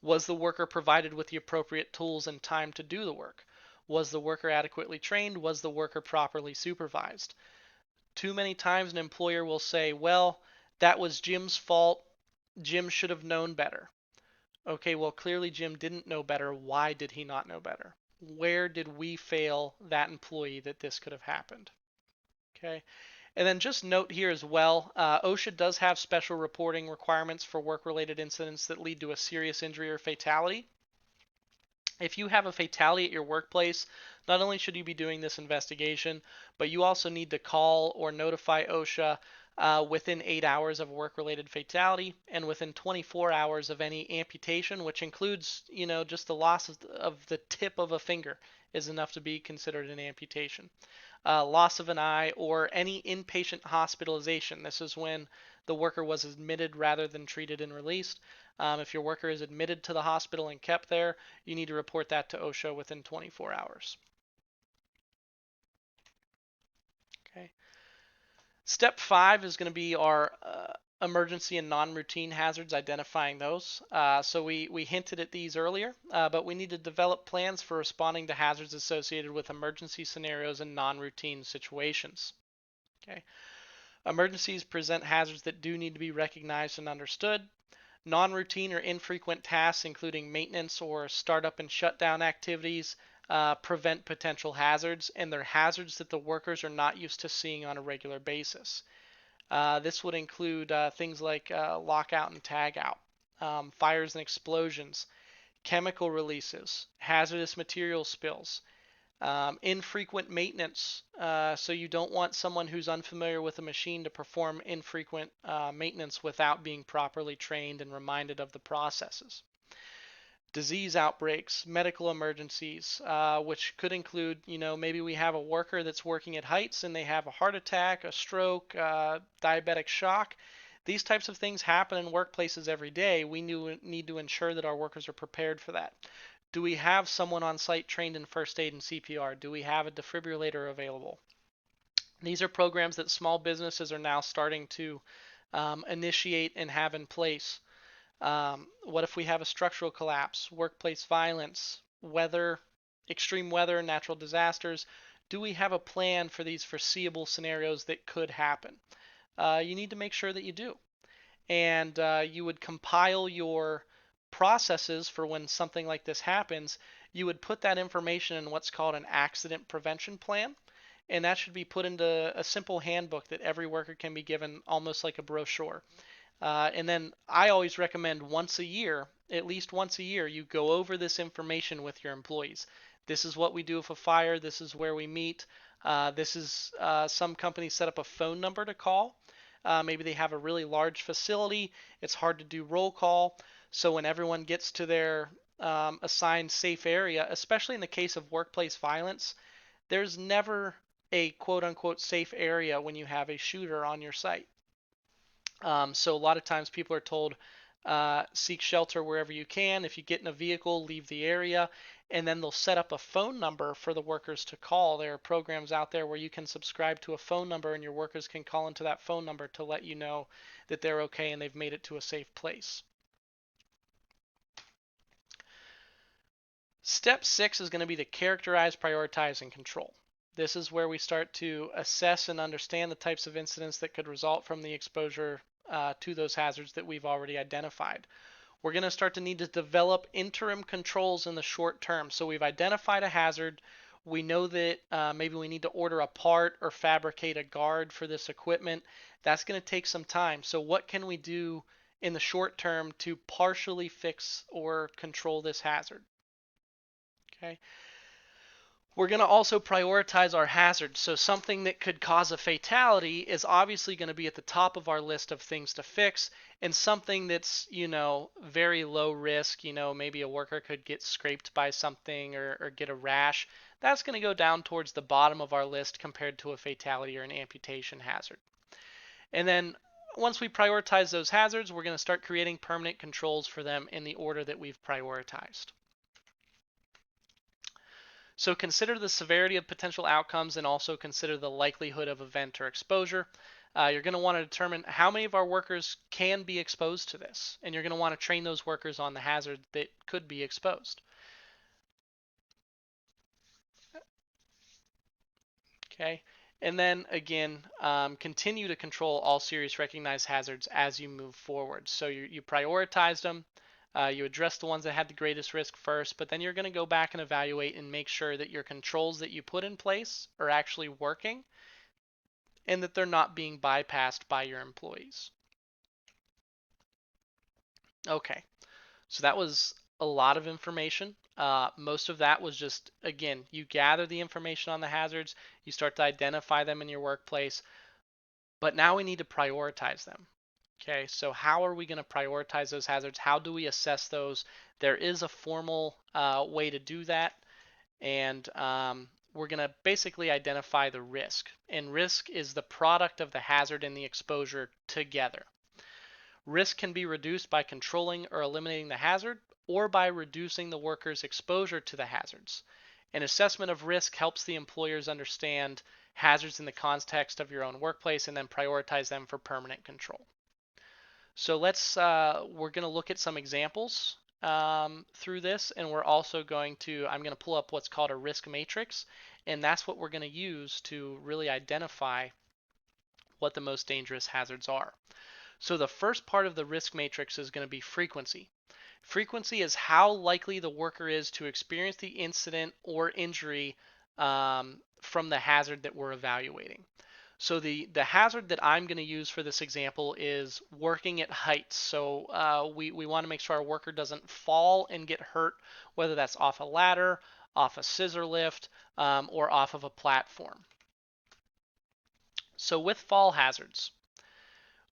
was the worker provided with the appropriate tools and time to do the work? Was the worker adequately trained? Was the worker properly supervised? Too many times an employer will say, well, that was Jim's fault. Jim should have known better. Okay, well, clearly Jim didn't know better. Why did he not know better? Where did we fail that employee that this could have happened? Okay, and then just note here as well, OSHA does have special reporting requirements for work-related incidents that lead to a serious injury or fatality. If you have a fatality at your workplace, not only should you be doing this investigation, but you also need to call or notify OSHA within 8 hours of a work-related fatality and within 24 hours of any amputation, which includes, just the loss of the tip of a finger is enough to be considered an amputation. Loss of an eye or any inpatient hospitalization. This is when the worker was admitted rather than treated and released. If your worker is admitted to the hospital and kept there, you need to report that to OSHA within 24 hours. Okay. Step 5 is going to be our emergency and non-routine hazards, identifying those. So we hinted at these earlier, but we need to develop plans for responding to hazards associated with emergency scenarios and non-routine situations. Okay. Emergencies present hazards that do need to be recognized and understood. Non-routine or infrequent tasks, including maintenance or startup and shutdown activities, prevent potential hazards, and they're hazards that the workers are not used to seeing on a regular basis. This would include things like lockout and tagout, fires and explosions, chemical releases, hazardous material spills, infrequent maintenance. So you don't want someone who's unfamiliar with a machine to perform infrequent maintenance without being properly trained and reminded of the processes. Disease outbreaks, medical emergencies, which could include, maybe we have a worker that's working at heights and they have a heart attack, a stroke, diabetic shock. These types of things happen in workplaces every day. We need to ensure that our workers are prepared for that. Do we have someone on site trained in first aid and CPR? Do we have a defibrillator available? These are programs that small businesses are now starting to initiate and have in place. What if we have a structural collapse, workplace violence, weather, extreme weather, natural disasters? Do we have a plan for these foreseeable scenarios that could happen? You need to make sure that you do. And you would compile your processes for when something like this happens. You would put that information in what's called an accident prevention plan. and that should be put into a simple handbook that every worker can be given, almost like a brochure. And then I always recommend once a year, at least once a year, you go over this information with your employees. This is what we do if a fire. This is where we meet. This is some companies set up a phone number to call. Maybe they have a really large facility. It's hard to do roll call. So when everyone gets to their assigned safe area, especially in the case of workplace violence, there's never a quote unquote safe area when you have a shooter on your site. So a lot of times people are told seek shelter wherever you can. If you get in a vehicle, leave the area, and then they'll set up a phone number for the workers to call. There are programs out there where you can subscribe to a phone number, and your workers can call into that phone number to let you know that they're okay and they've made it to a safe place. Step 6 is going to be to characterize, prioritize, and control. This is where we start to assess and understand the types of incidents that could result from the exposure to those hazards that we've already identified. We're going to start to need to develop interim controls in the short term. So we've identified a hazard. We know that maybe we need to order a part or fabricate a guard for this equipment. That's going to take some time. So what can we do in the short term to partially fix or control this hazard? Okay. We're going to also prioritize our hazards. So something that could cause a fatality is obviously going to be at the top of our list of things to fix, and something that's, very low risk, maybe a worker could get scraped by something or get a rash. That's going to go down towards the bottom of our list compared to a fatality or an amputation hazard. And then once we prioritize those hazards, we're going to start creating permanent controls for them in the order that we've prioritized. So consider the severity of potential outcomes and also consider the likelihood of event or exposure. You're going to want to determine how many of our workers can be exposed to this, and you're going to want to train those workers on the hazard that could be exposed. Okay, and then again, continue to control all serious recognized hazards as you move forward. So you prioritized them. You address the ones that had the greatest risk first, but then you're going to go back and evaluate and make sure that your controls that you put in place are actually working and that they're not being bypassed by your employees. Okay, so that was a lot of information. Most of that was just, again, you gather the information on the hazards, you start to identify them in your workplace, but now we need to prioritize them. Okay, so how are we going to prioritize those hazards? How do we assess those? There is a formal way to do that, and we're going to basically identify the risk. And risk is the product of the hazard and the exposure together. Risk can be reduced by controlling or eliminating the hazard or by reducing the worker's exposure to the hazards. An assessment of risk helps the employers understand hazards in the context of your own workplace and then prioritize them for permanent control. So we're going to look at some examples through this, and we're also I'm going to pull up what's called a risk matrix, and that's what we're going to use to really identify what the most dangerous hazards are. So the first part of the risk matrix is going to be frequency. Frequency is how likely the worker is to experience the incident or injury from the hazard that we're evaluating. So the hazard that I'm going to use for this example is working at heights. So we want to make sure our worker doesn't fall and get hurt, whether that's off a ladder, off a scissor lift, or off of a platform. So with fall hazards,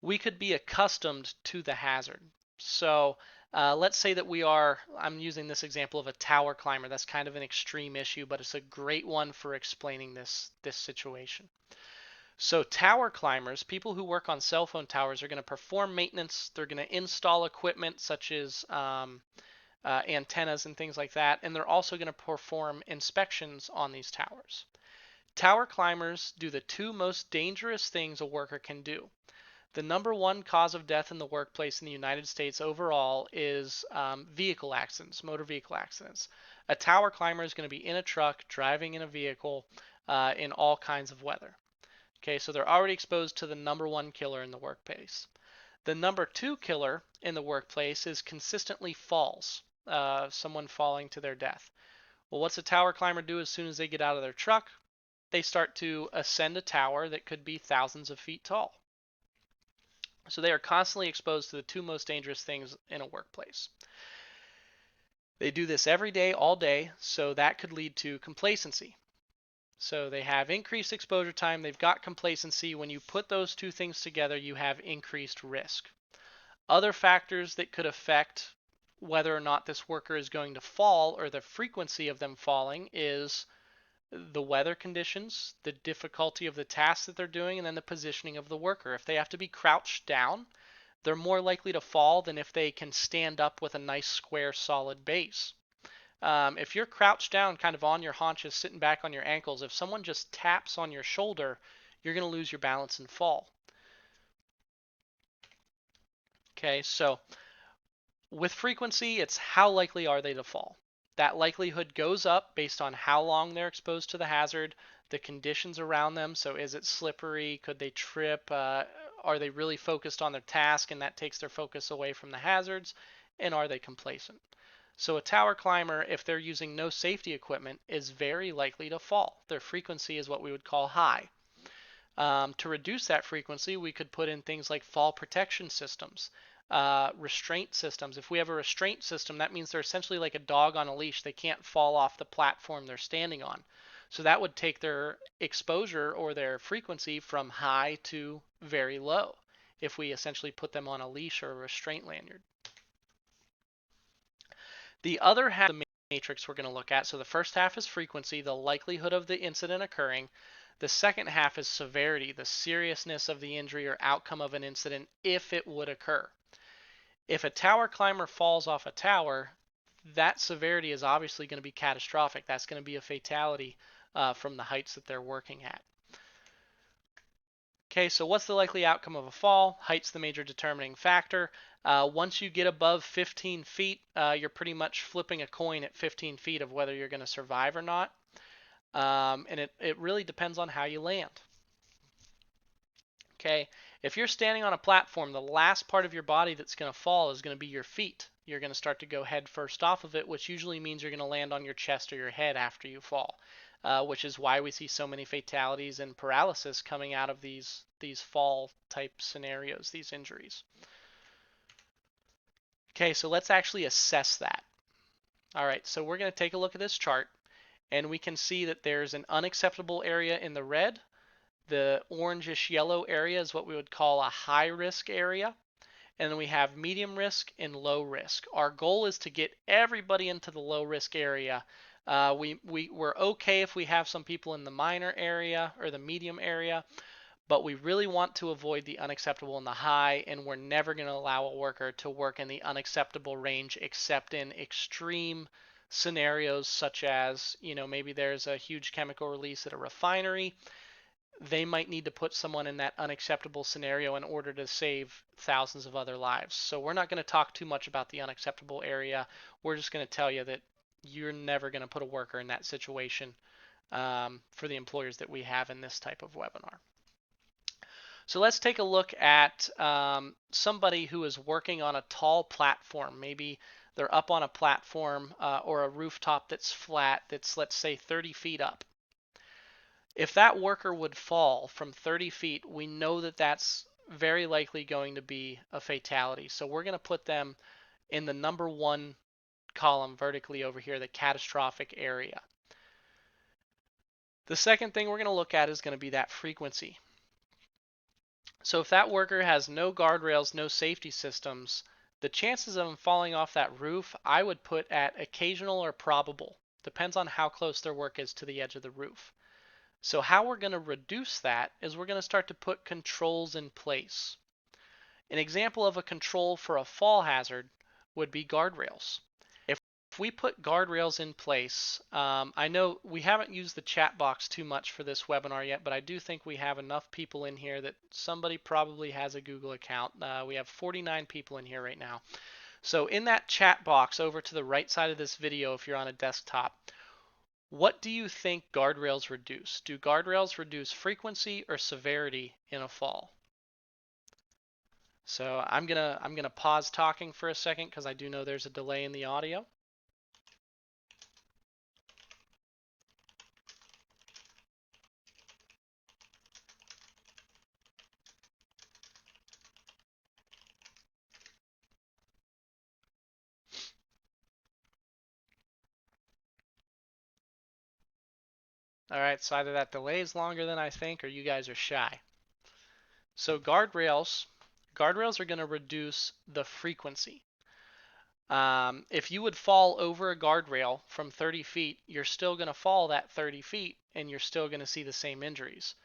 we could be accustomed to the hazard. So let's say that I'm using this example of a tower climber. That's kind of an extreme issue, but it's a great one for explaining this situation. So tower climbers, people who work on cell phone towers, are going to perform maintenance. They're going to install equipment such as antennas and things like that, and they're also going to perform inspections on these towers. Tower climbers do the two most dangerous things a worker can do. The number one cause of death in the workplace in the United States overall is vehicle accidents, motor vehicle accidents. A tower climber is going to be in a truck, driving in a vehicle in all kinds of weather. Okay, so they're already exposed to the number one killer in the workplace. The number two killer in the workplace is consistently falls, someone falling to their death. Well, what's a tower climber do as soon as they get out of their truck? they start to ascend a tower that could be thousands of feet tall. So they are constantly exposed to the two most dangerous things in a workplace. They do this every day, all day, so that could lead to complacency. So they have increased exposure time, they've got complacency. When you put those two things together, you have increased risk. Other factors that could affect whether or not this worker is going to fall or the frequency of them falling is the weather conditions, the difficulty of the task that they're doing, and then the positioning of the worker. If they have to be crouched down, they're more likely to fall than if they can stand up with a nice square solid base. If you're crouched down kind of on your haunches, sitting back on your ankles, if someone just taps on your shoulder, you're going to lose your balance and fall. Okay, so with frequency, it's how likely are they to fall. That likelihood goes up based on how long they're exposed to the hazard, the conditions around them. So is it slippery? Could they trip? Are they really focused on their task and that takes their focus away from the hazards? And are they complacent? So a tower climber, if they're using no safety equipment, is very likely to fall. Their frequency is what we would call high. To reduce that frequency, we could put in things like fall protection systems, restraint systems. If we have a restraint system, that means they're essentially like a dog on a leash. They can't fall off the platform they're standing on. So that would take their exposure or their frequency from high to very low if we essentially put them on a leash or a restraint lanyard. The other half of the matrix we're going to look at, so the first half is frequency, the likelihood of the incident occurring. The second half is severity, the seriousness of the injury or outcome of an incident if it would occur. If a tower climber falls off a tower, that severity is obviously going to be catastrophic. That's going to be a fatality from the heights that they're working at. Okay, so what's the likely outcome of a fall? Height's the major determining factor. Once you get above 15 feet, you're pretty much flipping a coin at 15 feet of whether you're going to survive or not. And it really depends on how you land. Okay, if you're standing on a platform, the last part of your body that's going to fall is going to be your feet. You're going to start to go head first off of it, which usually means you're going to land on your chest or your head after you fall, which is why we see so many fatalities and paralysis coming out of these fall type scenarios, these injuries. Okay, so let's actually assess that. All right, so we're going to take a look at this chart, and we can see that there's an unacceptable area in the red. The orangish yellow area is what we would call a high risk area. And then we have medium risk and low risk. Our goal is to get everybody into the low risk area. We're okay if we have some people in the minor area or the medium area, but we really want to avoid the unacceptable and the high, and we're never going to allow a worker to work in the unacceptable range except in extreme scenarios such as, maybe there's a huge chemical release at a refinery. They might need to put someone in that unacceptable scenario in order to save thousands of other lives. So we're not going to talk too much about the unacceptable area. We're just going to tell you that you're never going to put a worker in that situation for the employers that we have in this type of webinar. So let's take a look at somebody who is working on a tall platform. Maybe they're up on a platform or a rooftop that's flat, that's, let's say, 30 feet up. If that worker would fall from 30 feet, we know that that's very likely going to be a fatality. So we're going to put them in the number 1 column vertically over here, the catastrophic area. The second thing we're going to look at is going to be that frequency. So if that worker has no guardrails, no safety systems, the chances of them falling off that roof, I would put at occasional or probable. Depends on how close their work is to the edge of the roof. So how we're going to reduce that is we're going to start to put controls in place. An example of a control for a fall hazard would be guardrails. If we put guardrails in place, I know we haven't used the chat box too much for this webinar yet, but I do think we have enough people in here that somebody probably has a Google account. We have 49 people in here right now. So in that chat box over to the right side of this video, if you're on a desktop, what do you think guardrails reduce? Do guardrails reduce frequency or severity in a fall? So I'm gonna pause talking for a second because I do know there's a delay in the audio. All right, so either that delay is longer than I think or you guys are shy. So guardrails are going to reduce the frequency. If you would fall over a guardrail from 30 feet, you're still going to fall that 30 feet and you're still going to see the same injuries.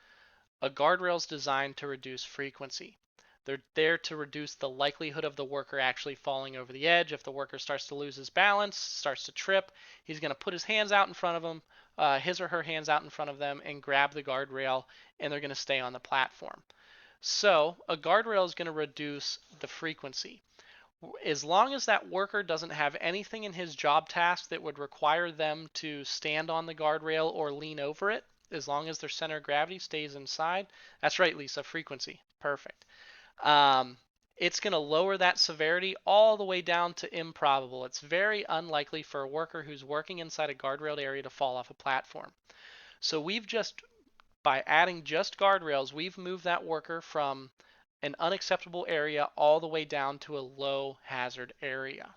A guardrail is designed to reduce frequency. They're there to reduce the likelihood of the worker actually falling over the edge. If the worker starts to lose his balance, starts to trip, he's going to put his hands out in front of him, his or her hands out in front of them, and grab the guardrail, and they're going to stay on the platform. So a guardrail is going to reduce the frequency. As long as that worker doesn't have anything in his job task that would require them to stand on the guardrail or lean over it, as long as their center of gravity stays inside. That's right, Lisa, frequency. Perfect. Um, it's going to lower that severity all the way down to improbable. It's very unlikely for a worker who's working inside a guardrailed area to fall off a platform. So by adding just guardrails, we've moved that worker from an unacceptable area all the way down to a low hazard area.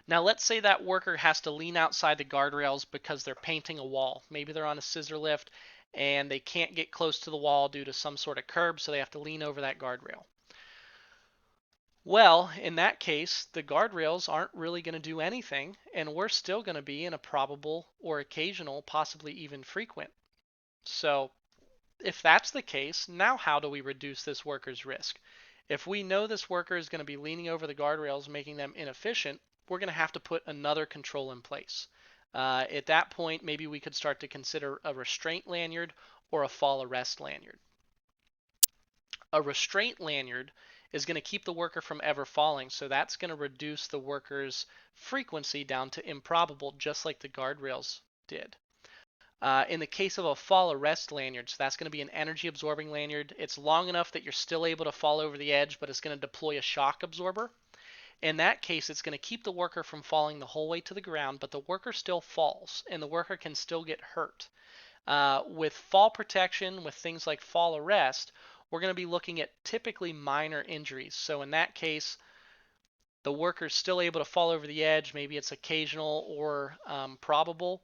Now let's say that worker has to lean outside the guardrails because they're painting a wall. Maybe they're on a scissor lift and they can't get close to the wall due to some sort of curb, so they have to lean over that guardrail. Well, in that case, the guardrails aren't really going to do anything, and we're still going to be in a probable or occasional, possibly even frequent. So if that's the case, now how do we reduce this worker's risk? If we know this worker is going to be leaning over the guardrails, making them inefficient, we're going to have to put another control in place. At that point, maybe we could start to consider a restraint lanyard or a fall arrest lanyard. A restraint lanyard is going to keep the worker from ever falling, so that's going to reduce the worker's frequency down to improbable, just like the guardrails did. In the case of a fall arrest lanyard, so that's going to be an energy absorbing lanyard. It's long enough that you're still able to fall over the edge, but it's going to deploy a shock absorber. In that case, it's going to keep the worker from falling the whole way to the ground, but the worker still falls, and the worker can still get hurt. With fall protection, with things like fall arrest, we're going to be looking at typically minor injuries. So in that case, the worker's still able to fall over the edge. Maybe it's occasional or probable.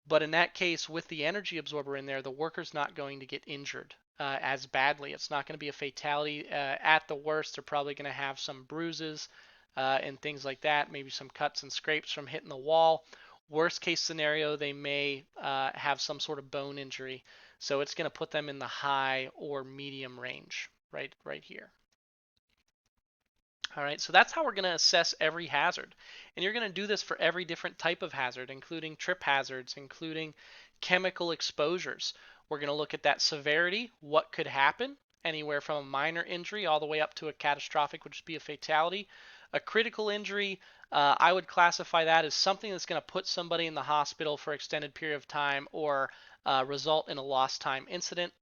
But in that case, with the energy absorber in there, the worker's not going to get injured as badly. It's not going to be a fatality. At the worst, they're probably going to have some bruises and things like that, maybe some cuts and scrapes from hitting the wall. Worst case scenario, they may have some sort of bone injury. So it's going to put them in the high or medium range, right here. All right, so that's how we're going to assess every hazard. And you're going to do this for every different type of hazard, including trip hazards, including chemical exposures. We're going to look at that severity, what could happen, anywhere from a minor injury all the way up to a catastrophic, which would be a fatality. A critical injury, I would classify that as something that's going to put somebody in the hospital for an extended period of time or result in a lost time incident.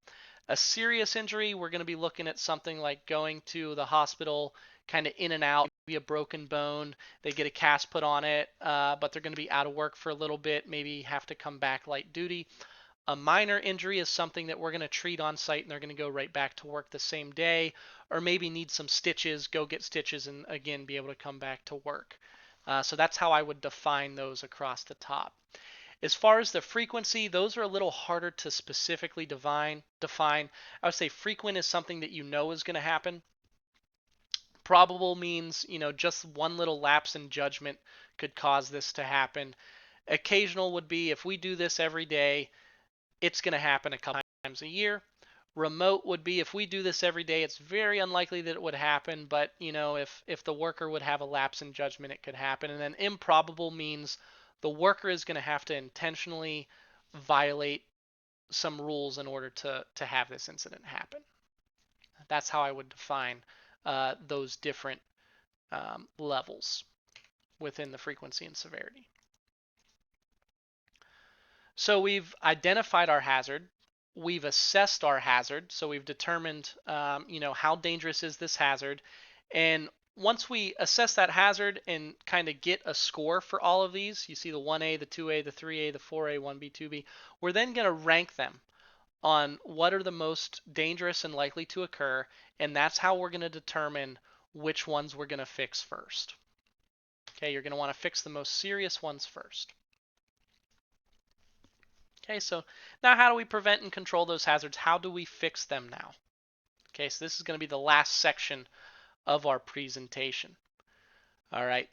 A serious injury, we're going to be looking at something like going to the hospital kind of in and out, maybe a broken bone, they get a cast put on it, but they're going to be out of work for a little bit, maybe have to come back light duty. A minor injury is something that we're going to treat on site and they're going to go right back to work the same day, or maybe need some stitches, go get stitches and again be able to come back to work. So that's how I would define those across the top. As far as the frequency, those are a little harder to specifically define. I would say frequent is something that you know is going to happen. Probable means, just one little lapse in judgment could cause this to happen. Occasional would be if we do this every day, it's going to happen a couple times a year. Remote would be if we do this every day, it's very unlikely that it would happen, but if the worker would have a lapse in judgment, it could happen. And then improbable means the worker is going to have to intentionally violate some rules in order to have this incident happen. That's how I would define those different levels within the frequency and severity. So we've identified our hazard, we've assessed our hazard, so we've determined, how dangerous is this hazard, and once we assess that hazard and kind of get a score for all of these, you see the 1A, the 2A, the 3A, the 4A, 1B, 2B, we're then going to rank them on what are the most dangerous and likely to occur, and that's how we're going to determine which ones we're going to fix first. Okay, you're going to want to fix the most serious ones first. Okay, so now how do we prevent and control those hazards? How do we fix them now? Okay, so this is going to be the last section of our presentation. All right,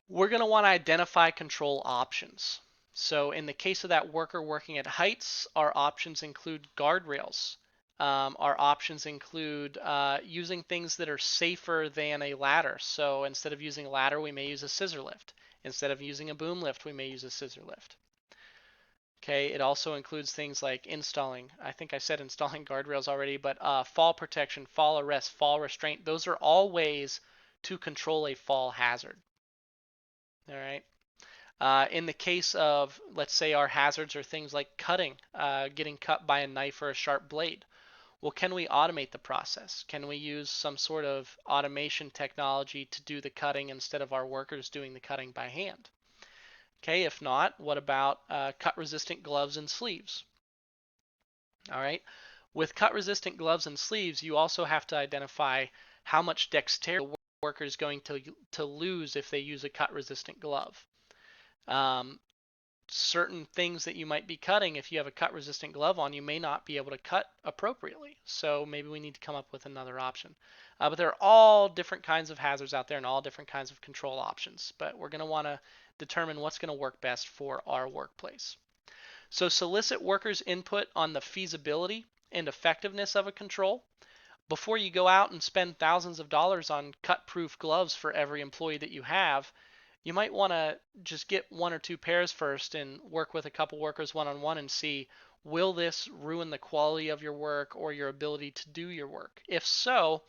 we're going to want to identify control options. So in the case of that worker working at heights, our options include guardrails. Our options include using things that are safer than a ladder. So instead of using a ladder, we may use a scissor lift. Instead of using a boom lift, we may use a scissor lift. Okay, it also includes things like installing, I think I said installing guardrails already, but fall protection, fall arrest, fall restraint, those are all ways to control a fall hazard. All right. In the case of, let's say our hazards are things like cutting, getting cut by a knife or a sharp blade. Well, can we automate the process? Can we use some sort of automation technology to do the cutting instead of our workers doing the cutting by hand? Okay, if not, what about cut-resistant gloves and sleeves? All right, with cut-resistant gloves and sleeves, you also have to identify how much dexterity the worker is going to lose if they use a cut-resistant glove. Certain things that you might be cutting, if you have a cut-resistant glove on, you may not be able to cut appropriately. So maybe we need to come up with another option. But there are all different kinds of hazards out there and all different kinds of control options. But we're going to want to determine what's going to work best for our workplace. So solicit workers' input on the feasibility and effectiveness of a control. Before you go out and spend thousands of dollars on cut-proof gloves for every employee that you have, you might want to just get one or two pairs first and work with a couple workers one-on-one and see, will this ruin the quality of your work or your ability to do your work? If so,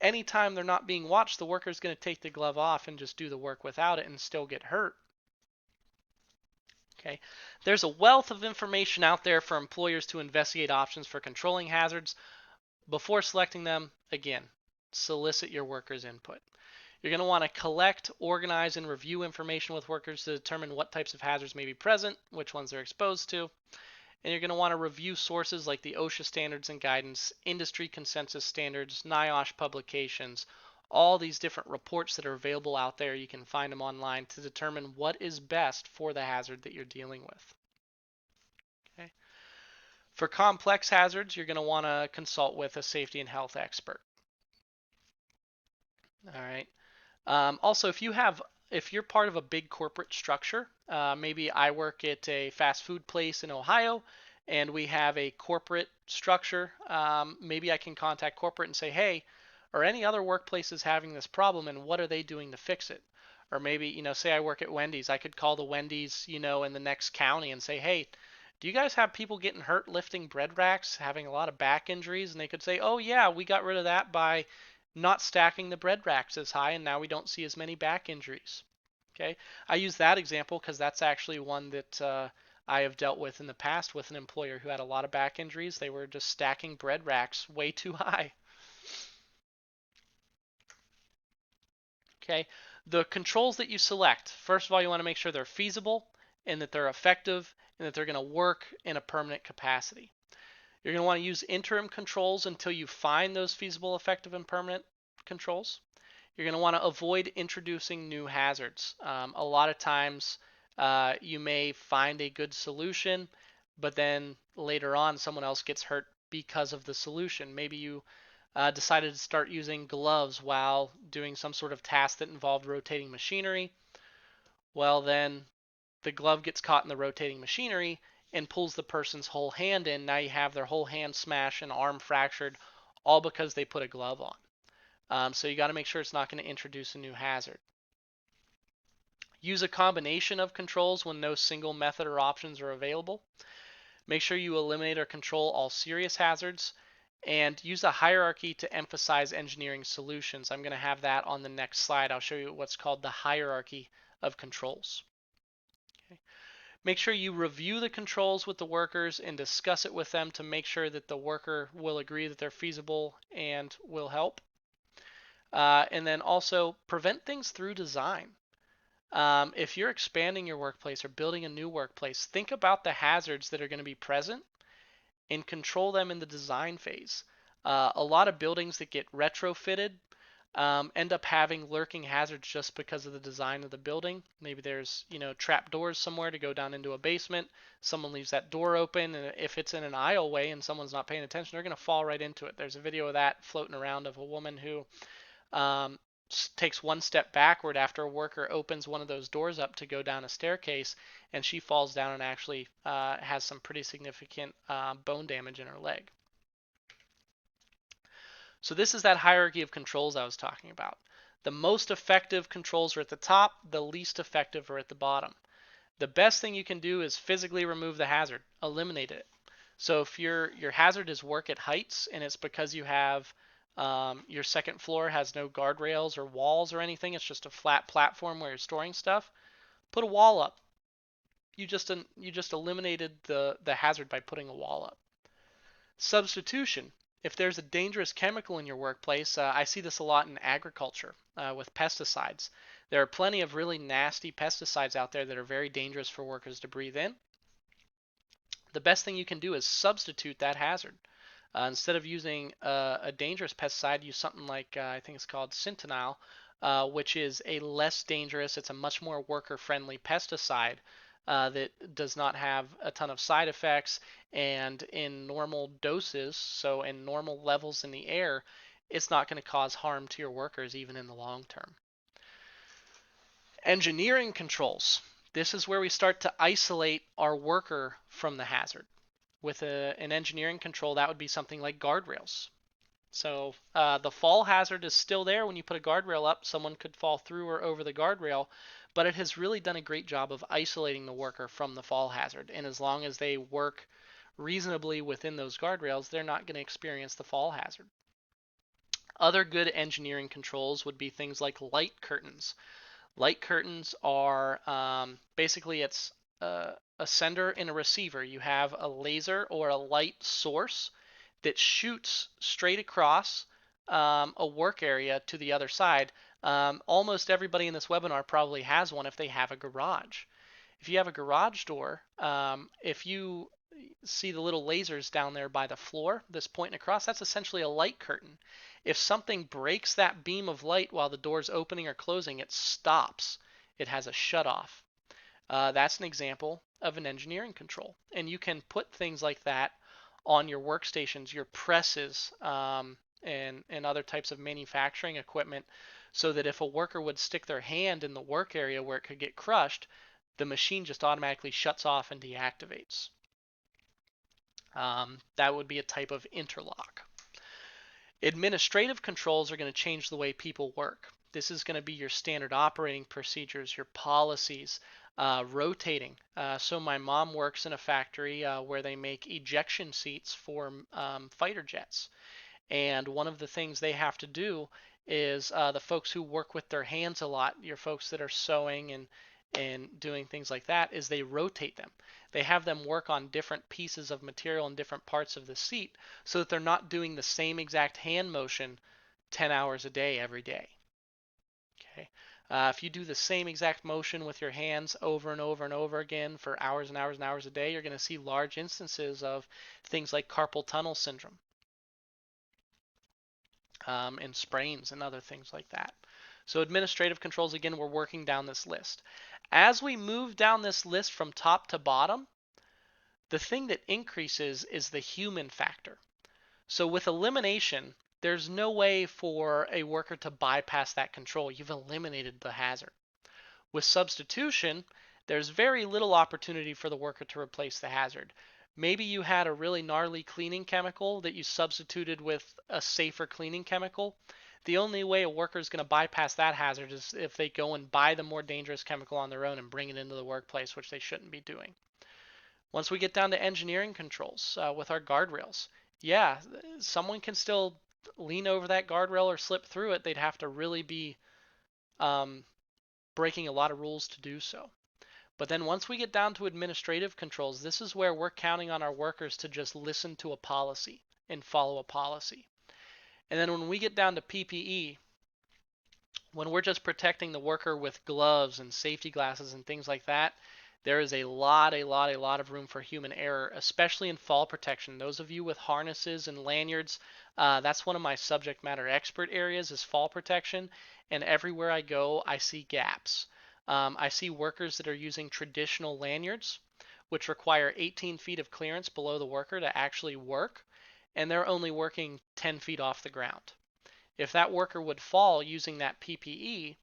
anytime they're not being watched, the worker's going to take the glove off and just do the work without it and still get hurt. Okay, there's a wealth of information out there for employers to investigate options for controlling hazards. Before selecting them, again, solicit your workers' input. You're going to want to collect, organize, and review information with workers to determine what types of hazards may be present, which ones they're exposed to. And you're going to want to review sources like the OSHA standards and guidance, industry consensus standards, NIOSH publications, all these different reports that are available out there. You can find them online to determine what is best for the hazard that you're dealing with. Okay. For complex hazards, you're going to want to consult with a safety and health expert. All right. Also, if you're part of a big corporate structure, maybe I work at a fast food place in Ohio, and we have a corporate structure. Maybe I can contact corporate and say, hey, are any other workplaces having this problem, and what are they doing to fix it? Or maybe, say I work at Wendy's, I could call the Wendy's, in the next county and say, hey, do you guys have people getting hurt lifting bread racks, having a lot of back injuries? And they could say, oh yeah, we got rid of that by not stacking the bread racks as high, and now we don't see as many back injuries. Okay, I use that example because that's actually one that I have dealt with in the past with an employer who had a lot of back injuries. They were just stacking bread racks way too high. Okay, the controls that you select, first of all, you want to make sure they're feasible and that they're effective and that they're going to work in a permanent capacity. You're going to want to use interim controls until you find those feasible, effective, and permanent controls. You're going to want to avoid introducing new hazards. A lot of times you may find a good solution, but then later on someone else gets hurt because of the solution. Maybe you decided to start using gloves while doing some sort of task that involved rotating machinery. Well, then the glove gets caught in the rotating machinery and pulls the person's whole hand in. Now you have their whole hand smashed and arm fractured, all because they put a glove on. So you got to make sure it's not going to introduce a new hazard. Use a combination of controls when no single method or options are available. Make sure you eliminate or control all serious hazards, and use a hierarchy to emphasize engineering solutions. I'm going to have that on the next slide. I'll show you what's called the hierarchy of controls. Okay. Make sure you review the controls with the workers and discuss it with them to make sure that the worker will agree that they're feasible and will help. And then also prevent things through design. If you're expanding your workplace or building a new workplace, think about the hazards that are going to be present and control them in the design phase. A lot of buildings that get retrofitted, end up having lurking hazards just because of the design of the building. Maybe there's, trap doors somewhere to go down into a basement. Someone leaves that door open, and if it's in an aisleway and someone's not paying attention, they're going to fall right into it. There's a video of that floating around of a woman who um, takes one step backward after a worker opens one of those doors up to go down a staircase, and she falls down and actually has some pretty significant bone damage in her leg. So this is that hierarchy of controls I was talking about. The most effective controls are at the top, the least effective are at the bottom. The best thing you can do is physically remove the hazard, eliminate it. So if your hazard is work at heights and it's because you have your second floor has no guardrails or walls or anything, it's just a flat platform where you're storing stuff, put a wall up. You just eliminated the hazard by putting a wall up. Substitution. If there's a dangerous chemical in your workplace, I see this a lot in agriculture with pesticides. There are plenty of really nasty pesticides out there that are very dangerous for workers to breathe in. The best thing you can do is substitute that hazard. Instead of using a dangerous pesticide, use something like I think it's called Sentinel, which is a less dangerous, it's a much more worker-friendly pesticide that does not have a ton of side effects, and in normal doses, so in normal levels in the air, it's not going to cause harm to your workers even in the long term. Engineering controls. This is where we start to isolate our worker from the hazard. With an engineering control, that would be something like guardrails. So the fall hazard is still there. When you put a guardrail up, someone could fall through or over the guardrail, but it has really done a great job of isolating the worker from the fall hazard. And as long as they work reasonably within those guardrails, they're not going to experience the fall hazard. Other good engineering controls would be things like light curtains. Light curtains are basically it's a sender and a receiver. You have a laser or a light source that shoots straight across a work area to the other side. Almost everybody in this webinar probably has one if they have a garage. If you have a garage door, if you see the little lasers down there by the floor, this pointing across, that's essentially a light curtain. If something breaks that beam of light while the door's opening or closing, it stops. It has a shutoff. That's an example of an engineering control. And you can put things like that on your workstations, your presses, and other types of manufacturing equipment, so that if a worker would stick their hand in the work area where it could get crushed, the machine just automatically shuts off and deactivates. That would be a type of interlock. Administrative controls are going to change the way people work. This is going to be your standard operating procedures, your policies, rotating. So my mom works in a factory where they make ejection seats for fighter jets. And one of the things they have to do is the folks who work with their hands a lot, your folks that are sewing and doing things like that, is they rotate them. They have them work on different pieces of material in different parts of the seat so that they're not doing the same exact hand motion 10 hours a day every day. Okay. If you do the same exact motion with your hands over and over and over again for hours and hours and hours a day, you're going to see large instances of things like carpal tunnel syndrome and sprains and other things like that. So administrative controls, again, we're working down this list. As we move down this list from top to bottom, the thing that increases is the human factor. So with elimination, there's no way for a worker to bypass that control. You've eliminated the hazard. With substitution, there's very little opportunity for the worker to replace the hazard. Maybe you had a really gnarly cleaning chemical that you substituted with a safer cleaning chemical. The only way a worker is going to bypass that hazard is if they go and buy the more dangerous chemical on their own and bring it into the workplace, which they shouldn't be doing. Once we get down to engineering controls with our guardrails, yeah, someone can still lean over that guardrail or slip through it. They'd have to really be breaking a lot of rules to do so. But then once we get down to administrative controls, this is where we're counting on our workers to just listen to a policy and follow a policy. And then when we get down to PPE, when we're just protecting the worker with gloves and safety glasses and things like that, There is a lot of room for human error, especially in fall protection. Those of you with harnesses and lanyards, that's one of my subject matter expert areas is fall protection. And everywhere I go, I see gaps. I see workers that are using traditional lanyards, which require 18 feet of clearance below the worker to actually work, and they're only working 10 feet off the ground. If that worker would fall using that PPE,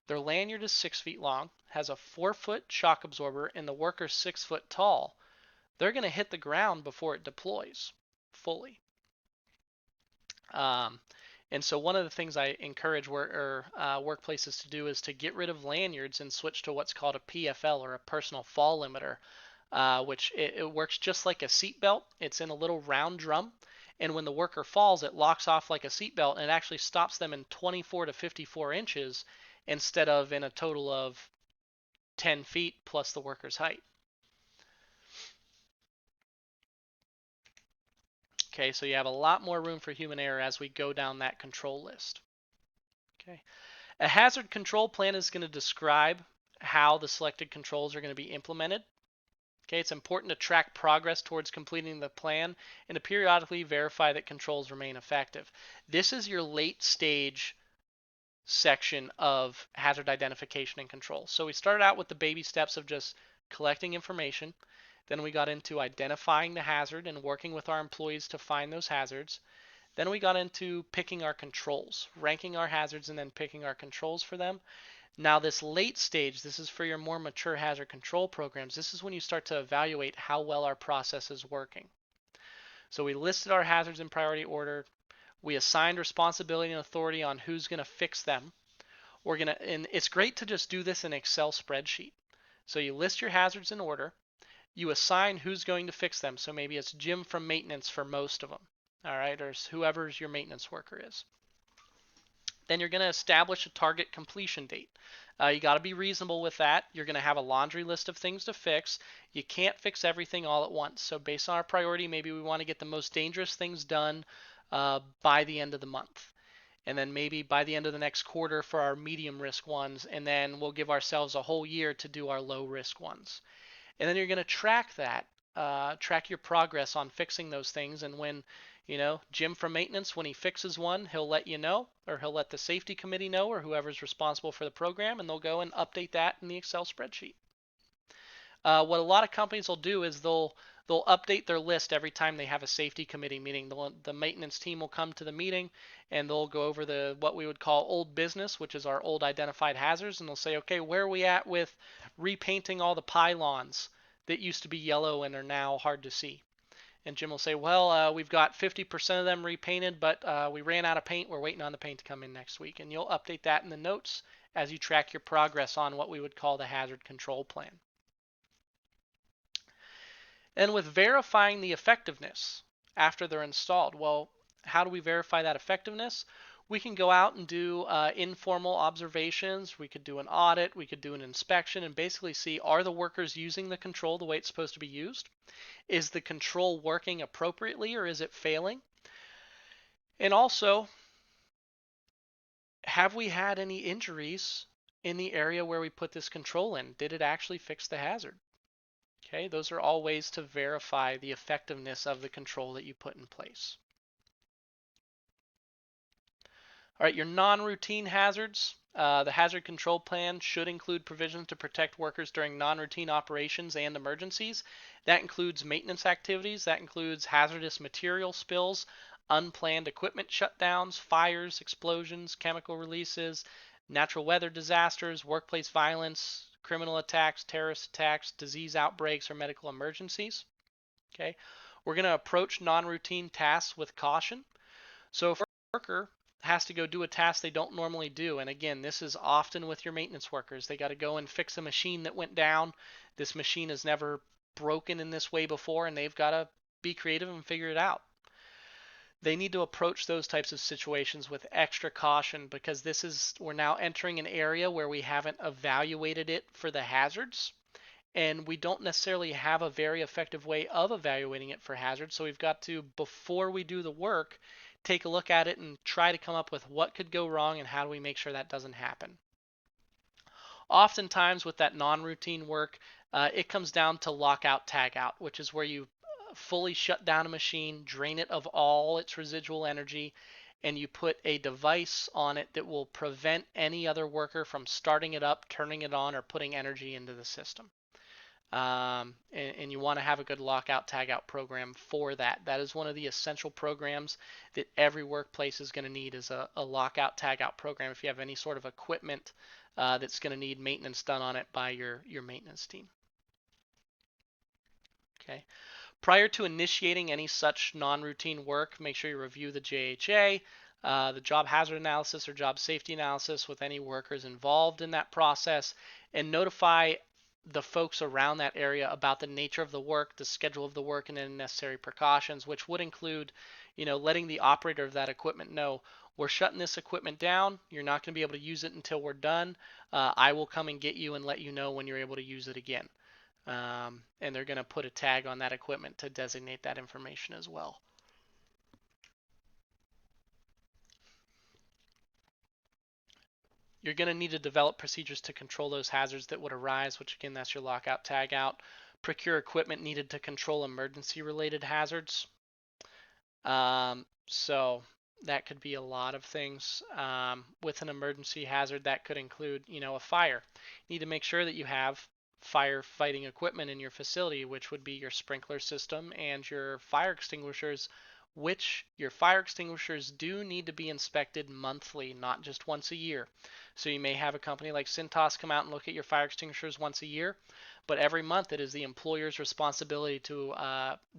their lanyard is 6 feet long, has a 4 foot shock absorber, and the worker's 6 foot tall. They're going to hit the ground before it deploys fully. Um, and so one of the things I encourage workplaces to do is to get rid of lanyards and switch to what's called a PFL, or a personal fall limiter, which it works just like a seatbelt. It's in a little round drum, and when the worker falls, it locks off like a seatbelt, and it actually stops them in 24 to 54 inches instead of in a total of 10 feet plus the worker's height. Okay, so you have a lot more room for human error as we go down that control list. Okay, a hazard control plan is going to describe how the selected controls are going to be implemented. Okay, it's important to track progress towards completing the plan and to periodically verify that controls remain effective. This is your late stage section of hazard identification and control. So we started out with the baby steps of just collecting information. Then we got into identifying the hazard and working with our employees to find those hazards. Then we got into picking our controls, ranking our hazards, and then picking our controls for them. Now this late stage, this is for your more mature hazard control programs. This is when you start to evaluate how well our process is working. So we listed our hazards in priority order. We assigned responsibility and authority on who's going to fix them. And it's great to just do this in Excel spreadsheet. So you list your hazards in order. You assign who's going to fix them. So maybe it's Jim from maintenance for most of them. All right, or whoever's your maintenance worker is. Then you're going to establish a target completion date. You got to be reasonable with that. You're going to have a laundry list of things to fix. You can't fix everything all at once. So based on our priority, maybe we want to get the most dangerous things done by the end of the month. And then maybe by the end of the next quarter for our medium risk ones. And then we'll give ourselves a whole year to do our low risk ones. And then you're going to track that, track your progress on fixing those things. And when Jim from maintenance, when he fixes one, he'll let you know, or he'll let the safety committee know, or whoever's responsible for the program, and they'll go and update that in the Excel spreadsheet. What a lot of companies will do is they'll update their list every time they have a safety committee meeting. The maintenance team will come to the meeting and they'll go over what we would call old business, which is our old identified hazards, and they'll say, okay, where are we at with repainting all the pylons that used to be yellow and are now hard to see? And Jim will say, well, we've got 50% of them repainted, but we ran out of paint. We're waiting on the paint to come in next week. And you'll update that in the notes as you track your progress on what we would call the hazard control plan. And with verifying the effectiveness after they're installed, well, how do we verify that effectiveness? We can go out and do informal observations. We could do an audit. We could do an inspection and basically see, are the workers using the control the way it's supposed to be used? Is the control working appropriately, or is it failing? And also, have we had any injuries in the area where we put this control in? Did it actually fix the hazard? Okay, those are all ways to verify the effectiveness of the control that you put in place. All right, your non-routine hazards. The hazard control plan should include provisions to protect workers during non-routine operations and emergencies. That includes maintenance activities. That includes hazardous material spills, unplanned equipment shutdowns, fires, explosions, chemical releases, natural weather disasters, workplace violence, criminal attacks, terrorist attacks, disease outbreaks, or medical emergencies. Okay, we're going to approach non-routine tasks with caution. So if a worker has to go do a task they don't normally do, and again, this is often with your maintenance workers, they got to go and fix a machine that went down. This machine has never broken in this way before, and they've got to be creative and figure it out. They need to approach those types of situations with extra caution, because we're now entering an area where we haven't evaluated it for the hazards, and we don't necessarily have a very effective way of evaluating it for hazards. So we've got to, before we do the work, take a look at it and try to come up with what could go wrong and how do we make sure that doesn't happen. Oftentimes with that non-routine work, It comes down to lockout, tagout, which is where you fully shut down a machine, drain it of all its residual energy, and you put a device on it that will prevent any other worker from starting it up, turning it on, or putting energy into the system. And you want to have a good lockout tagout program for that. That is one of the essential programs that every workplace is going to need is a lockout tagout program if you have any sort of equipment that's going to need maintenance done on it by your maintenance team. Okay. Prior to initiating any such non-routine work, make sure you review the JHA, the job hazard analysis or job safety analysis with any workers involved in that process, and notify the folks around that area about the nature of the work, the schedule of the work, and any necessary precautions, which would include, letting the operator of that equipment know we're shutting this equipment down. You're not going to be able to use it until we're done. I will come and get you and let you know when you're able to use it again. And they're going to put a tag on that equipment to designate that information as well. You're going to need to develop procedures to control those hazards that would arise, which again, that's your lockout, tag out. Procure equipment needed to control emergency related hazards. So that could be a lot of things. With an emergency hazard, that could include, a fire. You need to make sure that you have firefighting equipment in your facility, which would be your sprinkler system and your fire extinguishers, which your fire extinguishers do need to be inspected monthly, not just once a year. So you may have a company like Cintas come out and look at your fire extinguishers once a year, but every month it is the employer's responsibility to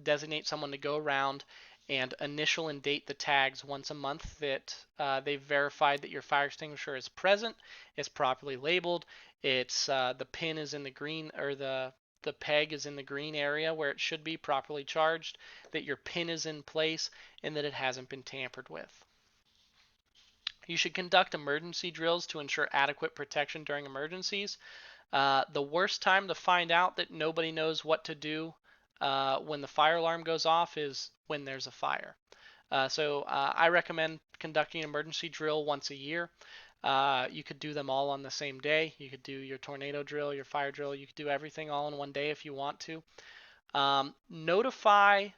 designate someone to go around and initial and date the tags once a month that they've verified that your fire extinguisher is present, is properly labeled, it's the pin is in the green, or the peg is in the green area where it should be properly charged, that your pin is in place, and that it hasn't been tampered with. You should conduct emergency drills to ensure adequate protection during emergencies. The worst time to find out that nobody knows what to do when the fire alarm goes off is when there's a fire. So I recommend conducting an emergency drill once a year. You could do them all on the same day. You could do your tornado drill, your fire drill. You could do everything all in one day if you want to. Notify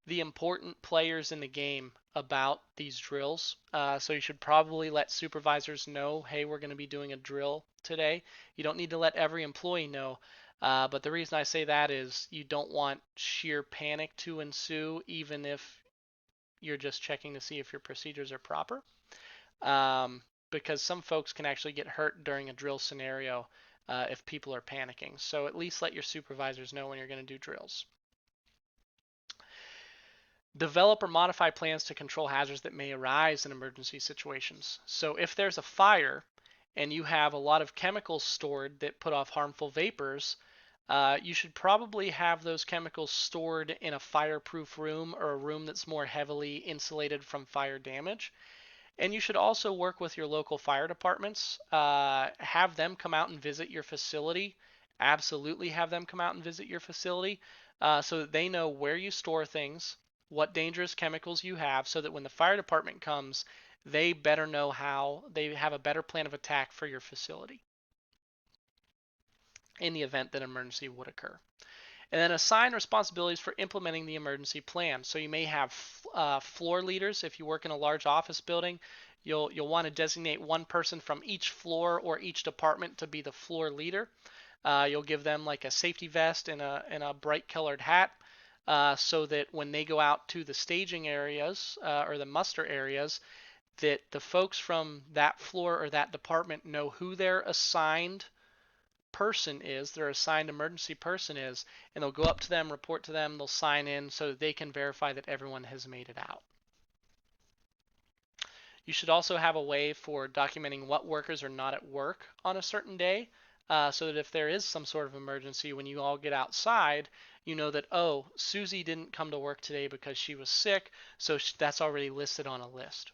the important players in the game about these drills. So you should probably let supervisors know, hey, we're going to be doing a drill today. You don't need to let every employee know. But the reason I say that is you don't want sheer panic to ensue, even if you're just checking to see if your procedures are proper. Because some folks can actually get hurt during a drill scenario if people are panicking. So at least let your supervisors know when you're going to do drills. Develop or modify plans to control hazards that may arise in emergency situations. So if there's a fire and you have a lot of chemicals stored that put off harmful vapors, you should probably have those chemicals stored in a fireproof room or a room that's more heavily insulated from fire damage. And you should also work with your local fire departments. Have them come out and visit your facility. Absolutely have them come out and visit your facility so that they know where you store things, what dangerous chemicals you have, so that when the fire department comes, they better know how, they have a better plan of attack for your facility in the event that an emergency would occur. And then assign responsibilities for implementing the emergency plan. So you may have floor leaders. If you work in a large office building, you'll want to designate one person from each floor or each department to be the floor leader. You'll give them like a safety vest and a bright colored hat so that when they go out to the staging areas or the muster areas, that the folks from that floor or that department know who their assigned person is, their assigned emergency person is, and they'll go up to them, report to them, they'll sign in so that they can verify that everyone has made it out. You should also have a way for documenting what workers are not at work on a certain day so that if there is some sort of emergency, when you all get outside, you know that, oh, Susie didn't come to work today because she was sick, so that's already listed on a list.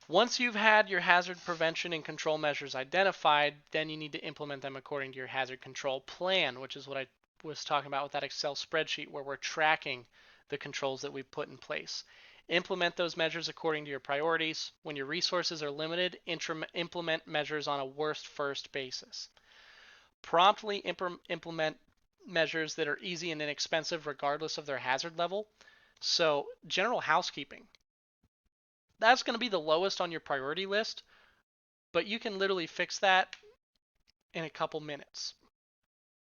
Once you've had your hazard prevention and control measures identified, then you need to implement them according to your hazard control plan, which is what I was talking about with that Excel spreadsheet where we're tracking the controls that we've put in place. Implement those measures according to your priorities. When your resources are limited, implement measures on a worst first basis. Promptly implement measures that are easy and inexpensive regardless of their hazard level. So general housekeeping, that's going to be the lowest on your priority list, but you can literally fix that in a couple minutes.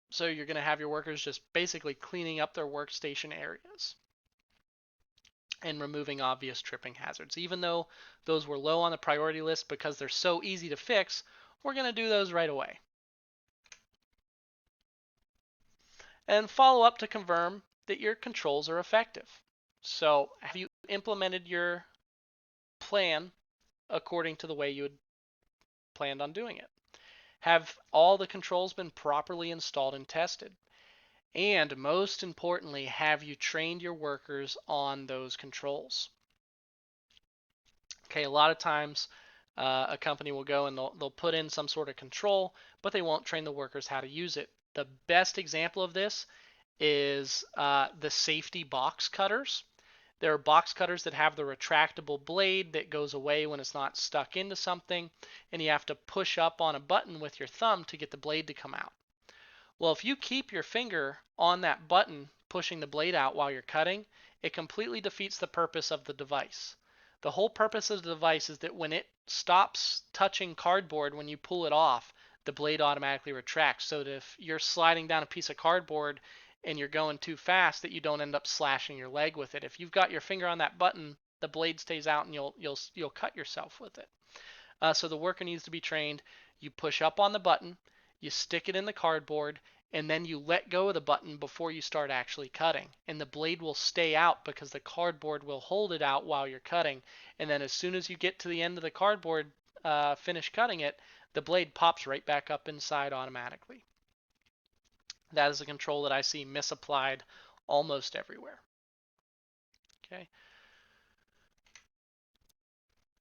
So you're going to have your workers just basically cleaning up their workstation areas and removing obvious tripping hazards. Even though those were low on the priority list because they're so easy to fix, we're going to do those right away. And follow up to confirm that your controls are effective. So have you implemented your plan according to the way you had planned on doing it? Have all the controls been properly installed and tested? And most importantly, have you trained your workers on those controls? Okay, a lot of times a company will go and they'll put in some sort of control, but they won't train the workers how to use it. The best example of this is the safety box cutters. There are box cutters that have the retractable blade that goes away when it's not stuck into something, and you have to push up on a button with your thumb to get the blade to come out. Well, if you keep your finger on that button pushing the blade out while you're cutting, it completely defeats the purpose of the device. The whole purpose of the device is that when it stops touching cardboard when you pull it off, the blade automatically retracts, so that if you're sliding down a piece of cardboard and you're going too fast, that you don't end up slashing your leg with it. If you've got your finger on that button, the blade stays out and you'll cut yourself with it. So the worker needs to be trained. You push up on the button, you stick it in the cardboard, and then you let go of the button before you start actually cutting. And the blade will stay out because the cardboard will hold it out while you're cutting. And then as soon as you get to the end of the cardboard, finish cutting it, the blade pops right back up inside automatically. That is a control that I see misapplied almost everywhere. Okay.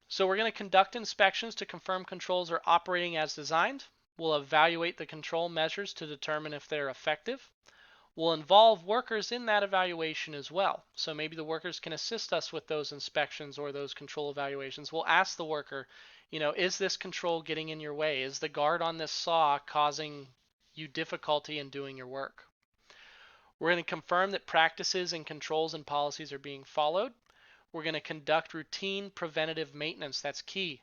So we're going to conduct inspections to confirm controls are operating as designed. We'll evaluate the control measures to determine if they're effective. We'll involve workers in that evaluation as well. So maybe the workers can assist us with those inspections or those control evaluations. We'll ask the worker, is this control getting in your way? Is the guard on this saw causing you difficulty in doing your work? We're going to confirm that practices and controls and policies are being followed. We're going to conduct routine preventative maintenance. That's key.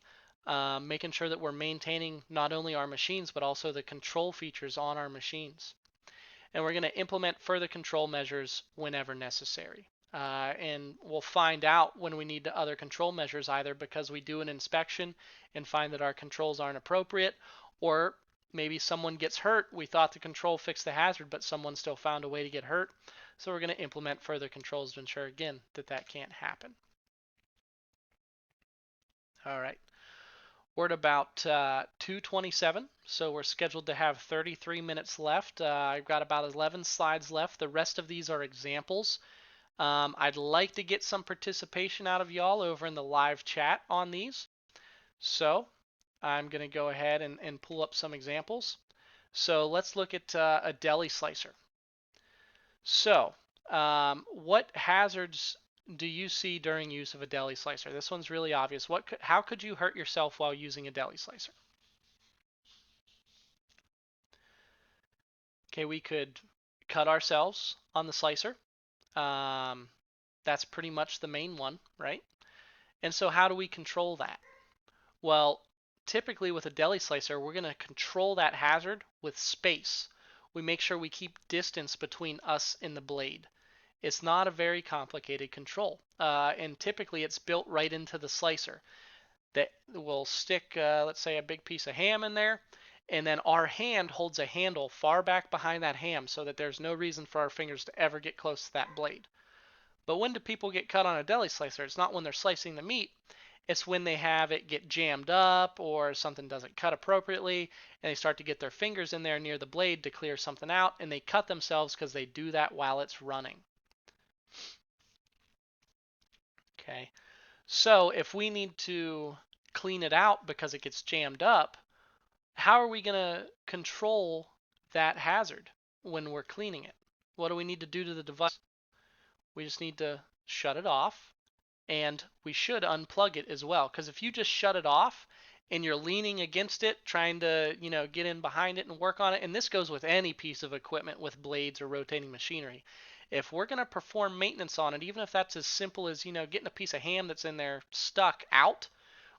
Making sure that we're maintaining not only our machines, but also the control features on our machines. And we're going to implement further control measures whenever necessary. And we'll find out when we need other control measures, either because we do an inspection and find that our controls aren't appropriate, or maybe someone gets hurt. We thought the control fixed the hazard, but someone still found a way to get hurt. So we're going to implement further controls to ensure, again, that that can't happen. All right. We're at about 2:27, so we're scheduled to have 33 minutes left. I've got about 11 slides left. The rest of these are examples. I'd like to get some participation out of y'all over in the live chat on these. So I'm going to go ahead and pull up some examples. So let's look at a deli slicer. So what hazards do you see during use of a deli slicer? This one's really obvious. How could you hurt yourself while using a deli slicer? Okay, we could cut ourselves on the slicer. That's pretty much the main one, right? And so how do we control that? Well, typically with a deli slicer, we're going to control that hazard with space. We make sure we keep distance between us and the blade. It's not a very complicated control, and typically it's built right into the slicer. That will stick, let's say, a big piece of ham in there, and then our hand holds a handle far back behind that ham so that there's no reason for our fingers to ever get close to that blade. But when do people get cut on a deli slicer? It's not when they're slicing the meat. It's when they have it get jammed up or something doesn't cut appropriately and they start to get their fingers in there near the blade to clear something out, and they cut themselves because they do that while it's running. Okay, so if we need to clean it out because it gets jammed up, how are we going to control that hazard when we're cleaning it? What do we need to do to the device? We just need to shut it off, and we should unplug it as well, because if you just shut it off and you're leaning against it, trying to, get in behind it and work on it. And this goes with any piece of equipment with blades or rotating machinery. If we're going to perform maintenance on it, even if that's as simple as, getting a piece of ham that's in there stuck out,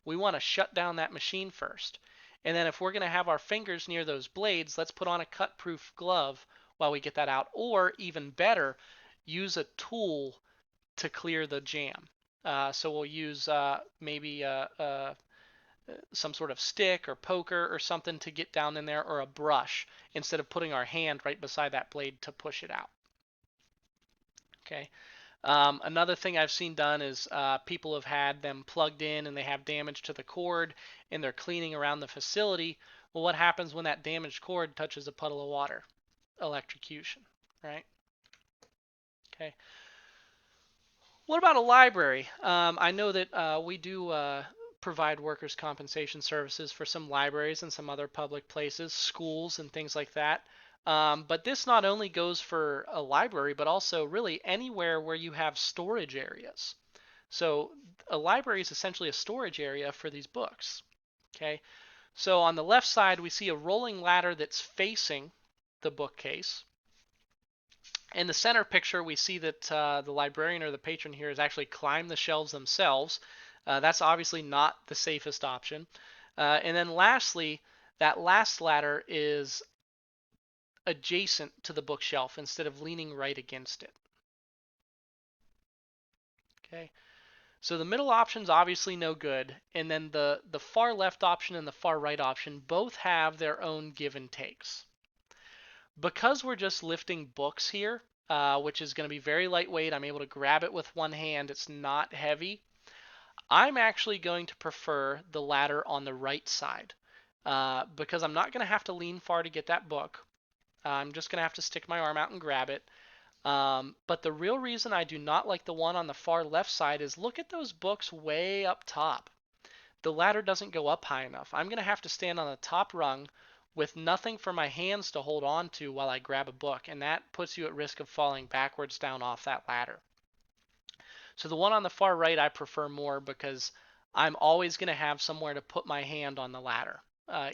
we want to shut down that machine first. And then if we're going to have our fingers near those blades, let's put on a cut-proof glove while we get that out. Or even better, use a tool to clear the jam. So we'll use maybe some sort of stick or poker or something to get down in there, or a brush, instead of putting our hand right beside that blade to push it out. Okay. Another thing I've seen done is people have had them plugged in and they have damage to the cord and they're cleaning around the facility. Well, what happens when that damaged cord touches a puddle of water? Electrocution, right? Okay. What about a library? I know that we do provide workers' compensation services for some libraries and some other public places, schools and things like that. But this not only goes for a library, but also really anywhere where you have storage areas. So a library is essentially a storage area for these books. Okay, so on the left side, we see a rolling ladder that's facing the bookcase. In the center picture, we see that the librarian or the patron here has actually climbed the shelves themselves. That's obviously not the safest option. And then lastly, that last ladder is adjacent to the bookshelf instead of leaning right against it. Okay, so the middle option's obviously no good, and then the far left option and the far right option both have their own give and takes. Because we're just lifting books here, which is going to be very lightweight, I'm able to grab it with one hand, it's not heavy. I'm actually going to prefer the ladder on the right side because I'm not going to have to lean far to get that book. I'm just going to have to stick my arm out and grab it. But the real reason I do not like the one on the far left side is look at those books way up top. The ladder doesn't go up high enough. I'm going to have to stand on the top rung with nothing for my hands to hold on to while I grab a book, and that puts you at risk of falling backwards down off that ladder. So the one on the far right I prefer more because I'm always going to have somewhere to put my hand on the ladder,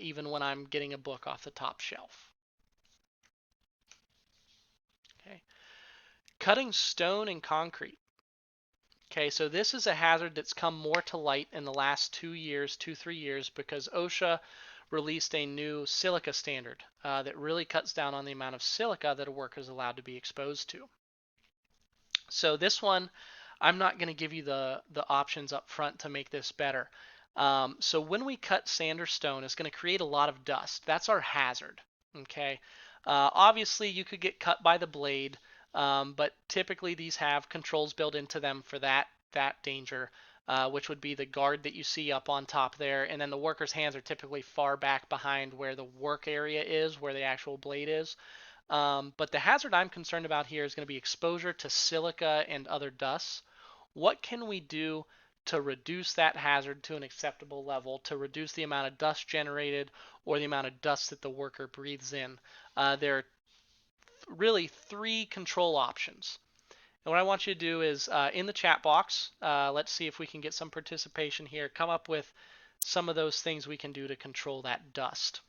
even when I'm getting a book off the top shelf. Okay. Cutting stone and concrete. Okay, so this is a hazard that's come more to light in the last 3 years, because OSHA released a new silica standard that really cuts down on the amount of silica that a worker is allowed to be exposed to. So this one, I'm not going to give you the options up front to make this better. So when we cut sand or stone, it's going to create a lot of dust. That's our hazard. Okay. Obviously, you could get cut by the blade, but typically these have controls built into them for that danger, which would be the guard that you see up on top there, and then the worker's hands are typically far back behind where the work area is, where the actual blade is. But the hazard I'm concerned about here is going to be exposure to silica and other dusts. What can we do to reduce that hazard to an acceptable level, to reduce the amount of dust generated or the amount of dust that the worker breathes in? There are really 3 control options. And what I want you to do is in the chat box, let's see if we can get some participation here, come up with some of those things we can do to control that dust.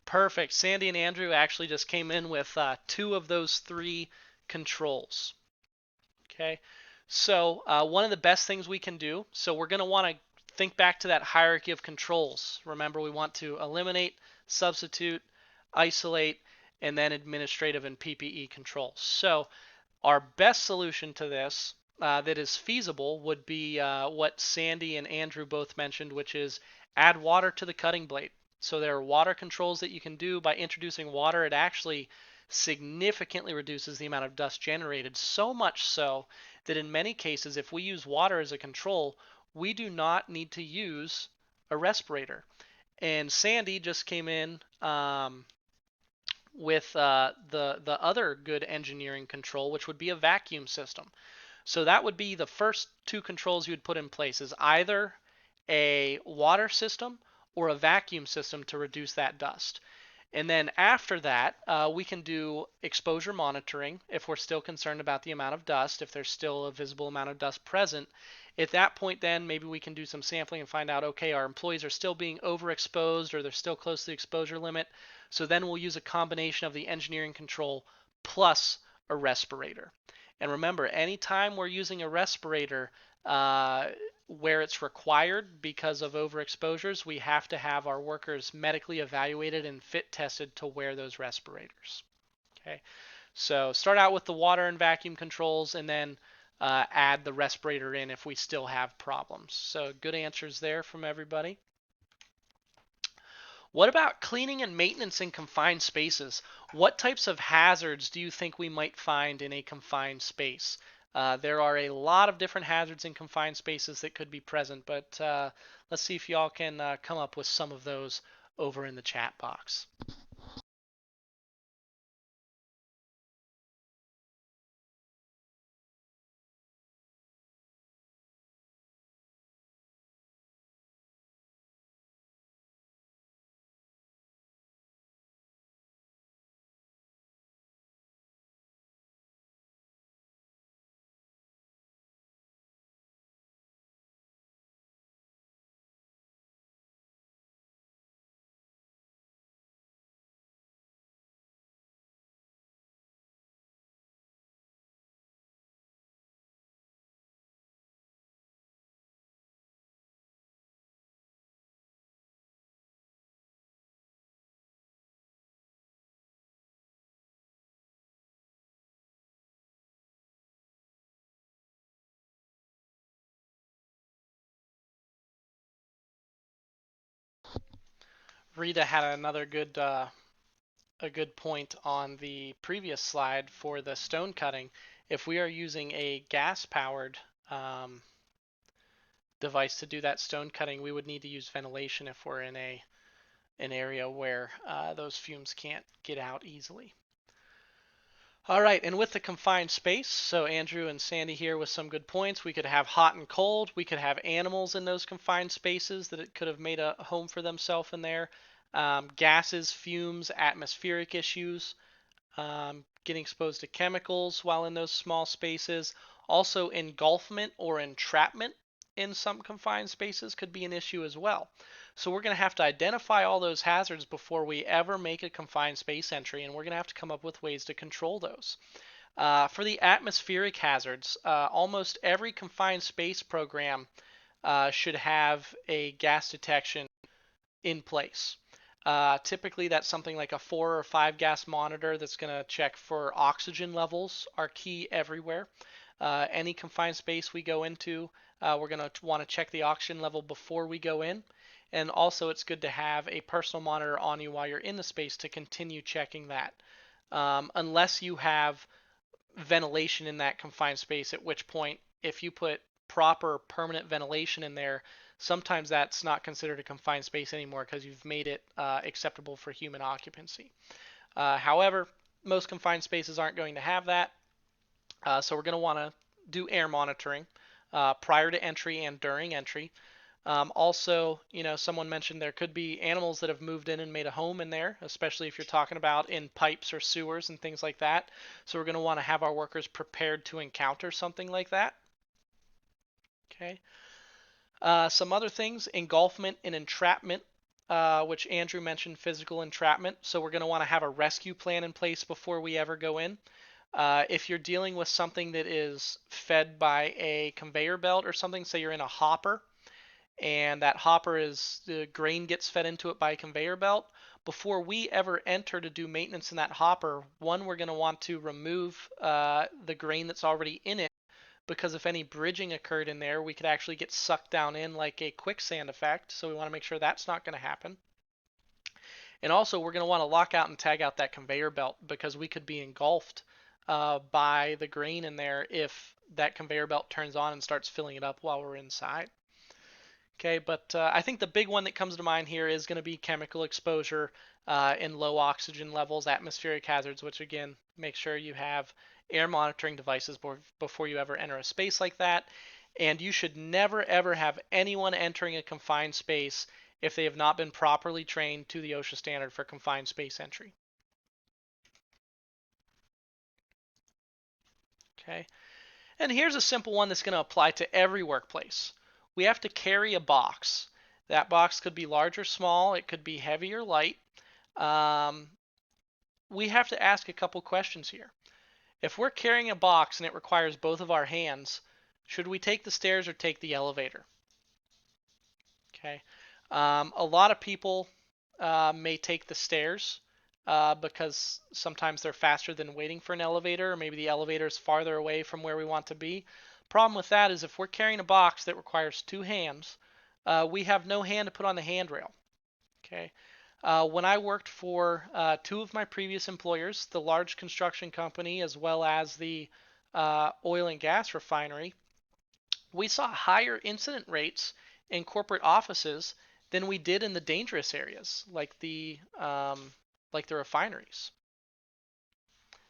Perfect. Sandy and Andrew actually just came in with 2 of those 3 controls. Okay, so one of the best things we can do, so we're going to want to think back to that hierarchy of controls. Remember, we want to eliminate, substitute, isolate, and then administrative and PPE controls. So our best solution to this that is feasible would be what Sandy and Andrew both mentioned, which is add water to the cutting blade. So there are water controls that you can do by introducing water. It actually significantly reduces the amount of dust generated, so much so that in many cases, if we use water as a control, we do not need to use a respirator. And Sandy just came in with the other good engineering control, which would be a vacuum system. So that would be the first two controls you would put in place, is either a water system or a vacuum system to reduce that dust. And then after that, we can do exposure monitoring if we're still concerned about the amount of dust, if there's still a visible amount of dust present. At that point, then maybe we can do some sampling and find out, okay, our employees are still being overexposed or they're still close to the exposure limit. So then we'll use a combination of the engineering control plus a respirator. And remember, anytime we're using a respirator, uh, where it's required because of overexposures, we have to have our workers medically evaluated and fit tested to wear those respirators. Okay, so start out with the water and vacuum controls, and then add the respirator in if we still have problems. So good answers there from everybody. What about cleaning and maintenance in confined spaces? What types of hazards do you think we might find in a confined space? There are a lot of different hazards in confined spaces that could be present, but let's see if y'all can come up with some of those over in the chat box. Rita had another a good point on the previous slide for the stone cutting. If we are using a gas-powered device to do that stone cutting, we would need to use ventilation if we're in an area where those fumes can't get out easily. All right, and with the confined space, so Andrew and Sandy here with some good points. We could have hot and cold. We could have animals in those confined spaces that it could have made a home for themselves in there. Gases, fumes, atmospheric issues, getting exposed to chemicals while in those small spaces. Also, engulfment or entrapment in some confined spaces could be an issue as well. So we're going to have to identify all those hazards before we ever make a confined space entry, and we're going to have to come up with ways to control those. For the atmospheric hazards, almost every confined space program should have a gas detection in place. Typically, that's something like a 4 or 5 gas monitor that's going to check for oxygen levels are key everywhere. Any confined space we go into, we're going to want to check the oxygen level before we go in. And also, it's good to have a personal monitor on you while you're in the space to continue checking that. Unless you have ventilation in that confined space, at which point, if you put proper permanent ventilation in there, sometimes that's not considered a confined space anymore because you've made it acceptable for human occupancy. However, most confined spaces aren't going to have that, so we're going to want to do air monitoring prior to entry and during entry. Also, someone mentioned there could be animals that have moved in and made a home in there, especially if you're talking about in pipes or sewers and things like that. So we're going to want to have our workers prepared to encounter something like that. Okay. Some other things, engulfment and entrapment, which Andrew mentioned, physical entrapment. So we're going to want to have a rescue plan in place before we ever go in. If you're dealing with something that is fed by a conveyor belt or something, say you're in a hopper, and that hopper is the grain gets fed into it by a conveyor belt. Before we ever enter to do maintenance in that hopper, one, we're going to want to remove the grain that's already in it, because if any bridging occurred in there, we could actually get sucked down in like a quicksand effect. So we want to make sure that's not going to happen. And also, we're going to want to lock out and tag out that conveyor belt because we could be engulfed by the grain in there if that conveyor belt turns on and starts filling it up while we're inside. Okay, but I think the big one that comes to mind here is going to be chemical exposure and low oxygen levels, atmospheric hazards, which again, make sure you have air monitoring devices before you ever enter a space like that. And you should never ever have anyone entering a confined space if they have not been properly trained to the OSHA standard for confined space entry. Okay, and here's a simple one that's going to apply to every workplace. We have to carry a box. That box could be large or small, it could be heavy or light. Um, we have to ask a couple questions here. If we're carrying a box and it requires both of our hands, should we take the stairs or take the elevator? Okay. A lot of people may take the stairs because sometimes they're faster than waiting for an elevator, or maybe the elevator is farther away from where we want to be. Problem with that is if we're carrying a box that requires two hands, we have no hand to put on the handrail. Okay. When I worked for two of my previous employers, the large construction company as well as the oil and gas refinery, we saw higher incident rates in corporate offices than we did in the dangerous areas, like the refineries.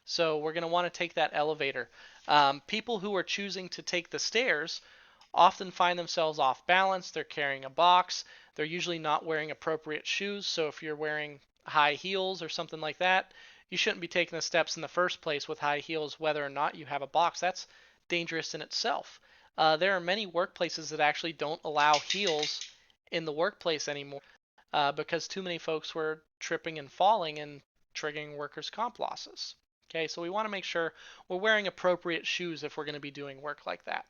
So we're going to want to take that elevator. People who are choosing to take the stairs often find themselves off balance. They're carrying a box. They're usually not wearing appropriate shoes. So if you're wearing high heels or something like that, you shouldn't be taking the steps in the first place with high heels, whether or not you have a box. That's dangerous in itself. There are many workplaces that actually don't allow heels in the workplace anymore because too many folks were tripping and falling and triggering workers' comp losses. Okay, so we want to make sure we're wearing appropriate shoes if we're going to be doing work like that.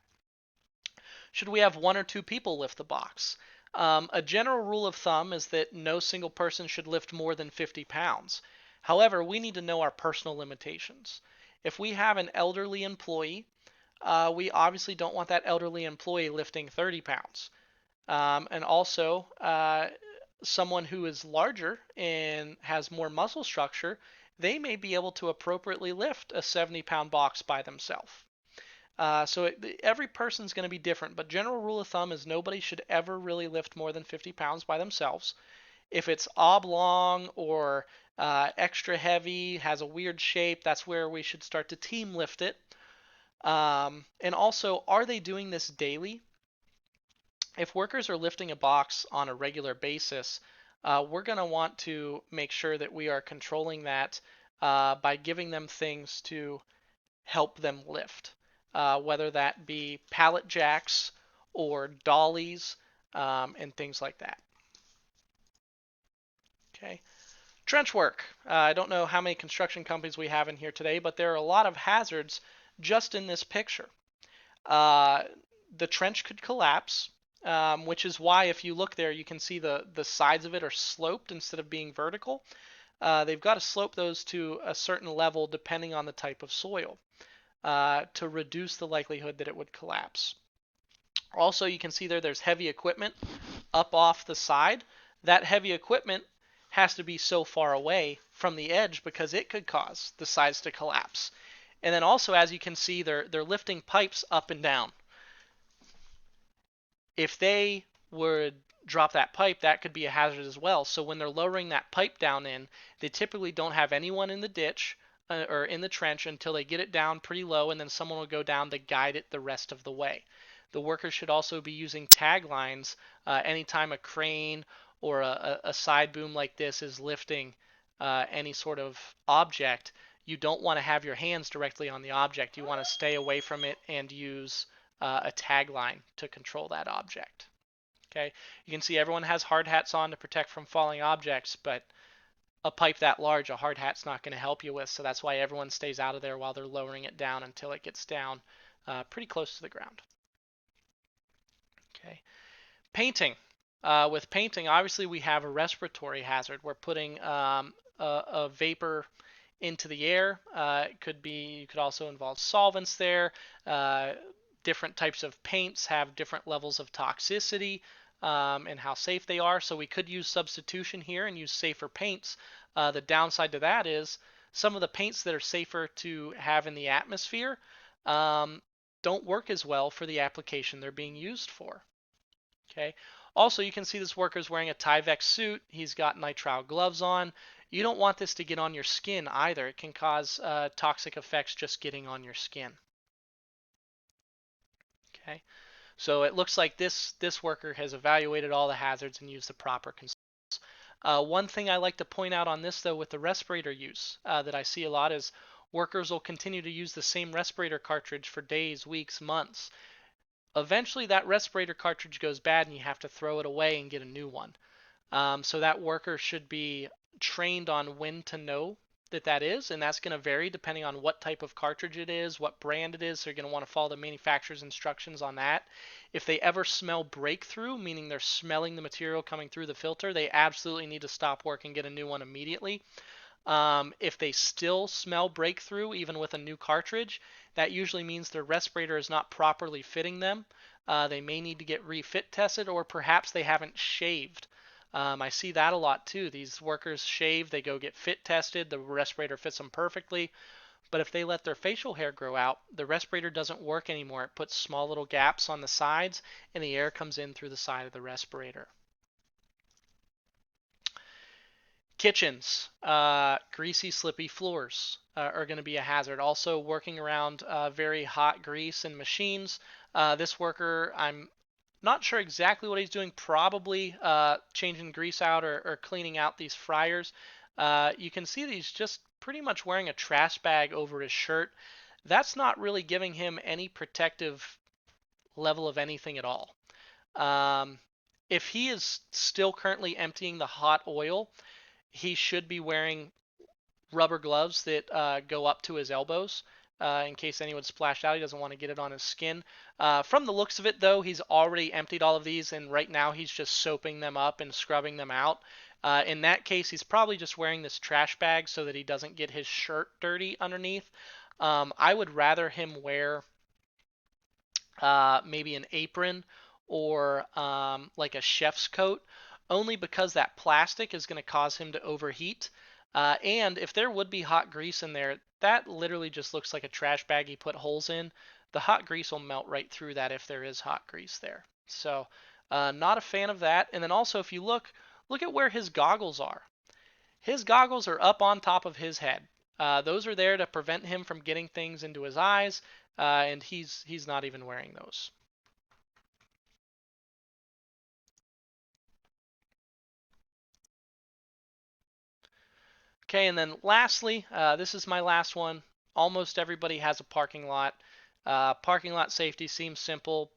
Should we have one or two people lift the box? A general rule of thumb is that no single person should lift more than 50 pounds. However, we need to know our personal limitations. If we have an elderly employee, we obviously don't want that elderly employee lifting 30 pounds. And also, someone who is larger and has more muscle structure, they may be able to appropriately lift a 70-pound box by themselves. Every person's going to be different, but general rule of thumb is nobody should ever really lift more than 50 pounds by themselves. If it's oblong or extra heavy, has a weird shape, that's where we should start to team lift it. And also, are they doing this daily? If workers are lifting a box on a regular basis, we're going to want to make sure that we are controlling that by giving them things to help them lift, whether that be pallet jacks or dollies and things like that. Okay. Trench work. I don't know how many construction companies we have in here today, but there are a lot of hazards just in this picture. Uh, the trench could collapse, which is why if you look there, you can see the sides of it are sloped instead of being vertical. They've got to slope those to a certain level depending on the type of soil to reduce the likelihood that it would collapse. Also, you can see there's heavy equipment up off the side. That heavy equipment has to be so far away from the edge because it could cause the sides to collapse. And then also, as you can see, they're lifting pipes up and down. If they would drop that pipe, that could be a hazard as well. So when they're lowering that pipe down in, they typically don't have anyone in the ditch or in the trench until they get it down pretty low, and then someone will go down to guide it the rest of the way. The workers should also be using tag lines anytime a crane or a side boom like this is lifting any sort of object. You don't want to have your hands directly on the object. You want to stay away from it and use a tag line to control that object. Okay, you can see everyone has hard hats on to protect from falling objects, but a pipe that large, a hard hat's not going to help you with, so that's why everyone stays out of there while they're lowering it down until it gets down pretty close to the ground. Okay, painting. With painting, obviously we have a respiratory hazard. We're putting a vapor into the air. You could also involve solvents there. Different types of paints have different levels of toxicity and how safe they are. So we could use substitution here and use safer paints. The downside to that is some of the paints that are safer to have in the atmosphere don't work as well for the application they're being used for. Okay. Also, you can see this worker's wearing a Tyvek suit. He's got nitrile gloves on. You don't want this to get on your skin either. It can cause toxic effects just getting on your skin. Okay, so it looks like this worker has evaluated all the hazards and used the proper controls. One thing I like to point out on this, though, with the respirator use that I see a lot is workers will continue to use the same respirator cartridge for days, weeks, months. Eventually, that respirator cartridge goes bad and you have to throw it away and get a new one. So that worker should be trained on when to know that is, and that's going to vary depending on what type of cartridge it is, what brand it is. So you're going to want to follow the manufacturer's instructions on that. If they ever smell breakthrough, meaning they're smelling the material coming through the filter, they absolutely need to stop work and get a new one immediately. If they still smell breakthrough, even with a new cartridge, that usually means their respirator is not properly fitting them. They may need to get refit tested, or perhaps they haven't shaved. I see that a lot too. These workers shave, they go get fit tested, the respirator fits them perfectly. But if they let their facial hair grow out, the respirator doesn't work anymore. It puts small little gaps on the sides, and the air comes in through the side of the respirator. Kitchens, greasy, slippy floors are going to be a hazard. Also, working around very hot grease and machines. This worker, I'm not sure exactly what he's doing. Probably changing grease out or cleaning out these fryers. You can see that he's just pretty much wearing a trash bag over his shirt. That's not really giving him any protective level of anything at all. Um, if he is still currently emptying the hot oil, he should be wearing rubber gloves that go up to his elbows in case anyone splashed out. He doesn't want to get it on his skin. From the looks of it, though, he's already emptied all of these, and right now he's just soaping them up and scrubbing them out. In that case, he's probably just wearing this trash bag so that he doesn't get his shirt dirty underneath. I would rather him wear maybe an apron or like a chef's coat, only because that plastic is going to cause him to overheat. And if there would be hot grease in there, that literally just looks like a trash bag he put holes in. The hot grease will melt right through that if there is hot grease there. So, not a fan of that. And then also, if you look at where his goggles are. His goggles are up on top of his head. Those are there to prevent him from getting things into his eyes, and he's not even wearing those. Okay, and then lastly, this is my last one. Almost everybody has a parking lot. Parking lot safety seems simple,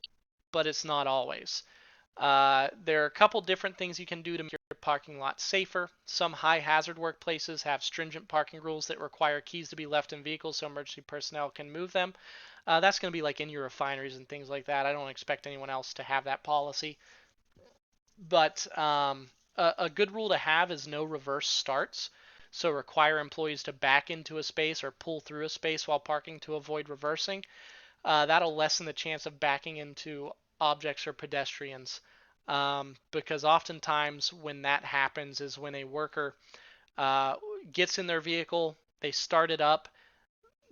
but it's not always. There are a couple different things you can do to make your parking lot safer. Some high hazard workplaces have stringent parking rules that require keys to be left in vehicles so emergency personnel can move them. That's going to be like in your refineries and things like that. I don't expect anyone else to have that policy. But a good rule to have is no reverse starts. So require employees to back into a space or pull through a space while parking to avoid reversing. That'll lessen the chance of backing into objects or pedestrians. Because oftentimes when that happens is when a worker uh, gets in their vehicle, they start it up,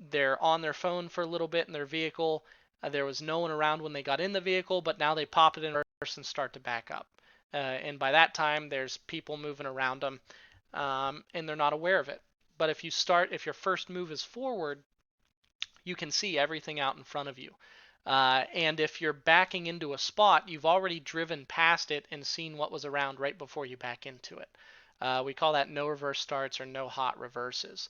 they're on their phone for a little bit in their vehicle. There was no one around when they got in the vehicle, but now they pop it in reverse and start to back up. And by that time, there's people moving around them, and they're not aware of it. But if your first move is forward, you can see everything out in front of you. And if you're backing into a spot, you've already driven past it and seen what was around right before you back into it. We call that no reverse starts or no hot reverses.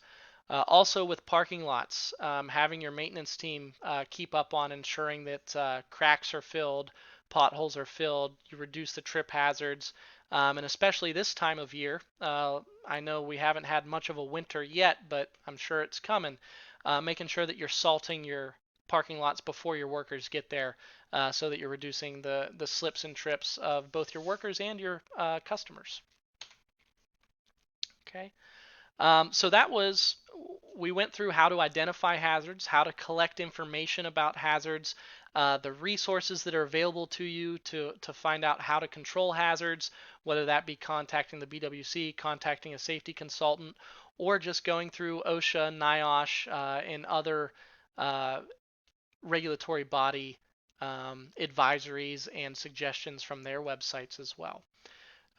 Also, with parking lots, having your maintenance team keep up on ensuring that cracks are filled, potholes are filled, you reduce the trip hazards, and especially this time of year. I know we haven't had much of a winter yet, but I'm sure it's coming. Making sure that you're salting your parking lots before your workers get there so that you're reducing the slips and trips of both your workers and your customers. Okay. So we went through how to identify hazards, how to collect information about hazards, the resources that are available to you to find out how to control hazards, whether that be contacting the BWC, contacting a safety consultant, or just going through OSHA, NIOSH, and other regulatory body advisories and suggestions from their websites as well.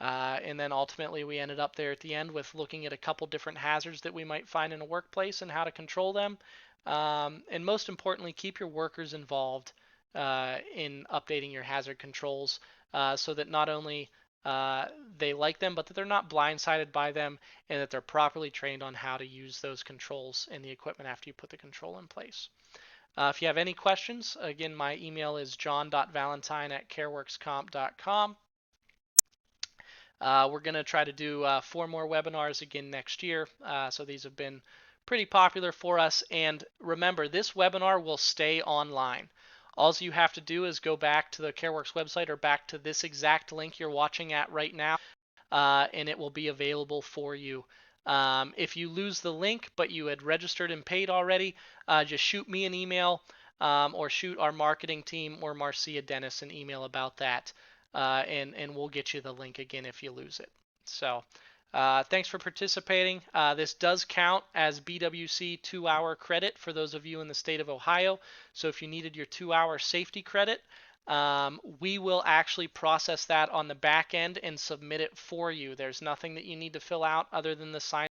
And then ultimately, we ended up there at the end with looking at a couple different hazards that we might find in a workplace and how to control them. And most importantly, keep your workers involved in updating your hazard controls so that not only uh, they like them, but that they're not blindsided by them and that they're properly trained on how to use those controls and the equipment after you put the control in place. If you have any questions, again, my email is john.valentine@careworkscomp.com. We're going to try to do 4 more webinars again next year. So these have been pretty popular for us. And remember, this webinar will stay online. All you have to do is go back to the Careworks website or back to this exact link you're watching at right now, and it will be available for you. If you lose the link, but you had registered and paid already, just shoot me an email or shoot our marketing team or Marcia Dennis an email about that. And we'll get you the link again if you lose it. So thanks for participating. This does count as BWC 2-hour credit for those of you in the state of Ohio. So if you needed your 2-hour safety credit, we will actually process that on the back end and submit it for you. There's nothing that you need to fill out other than the sign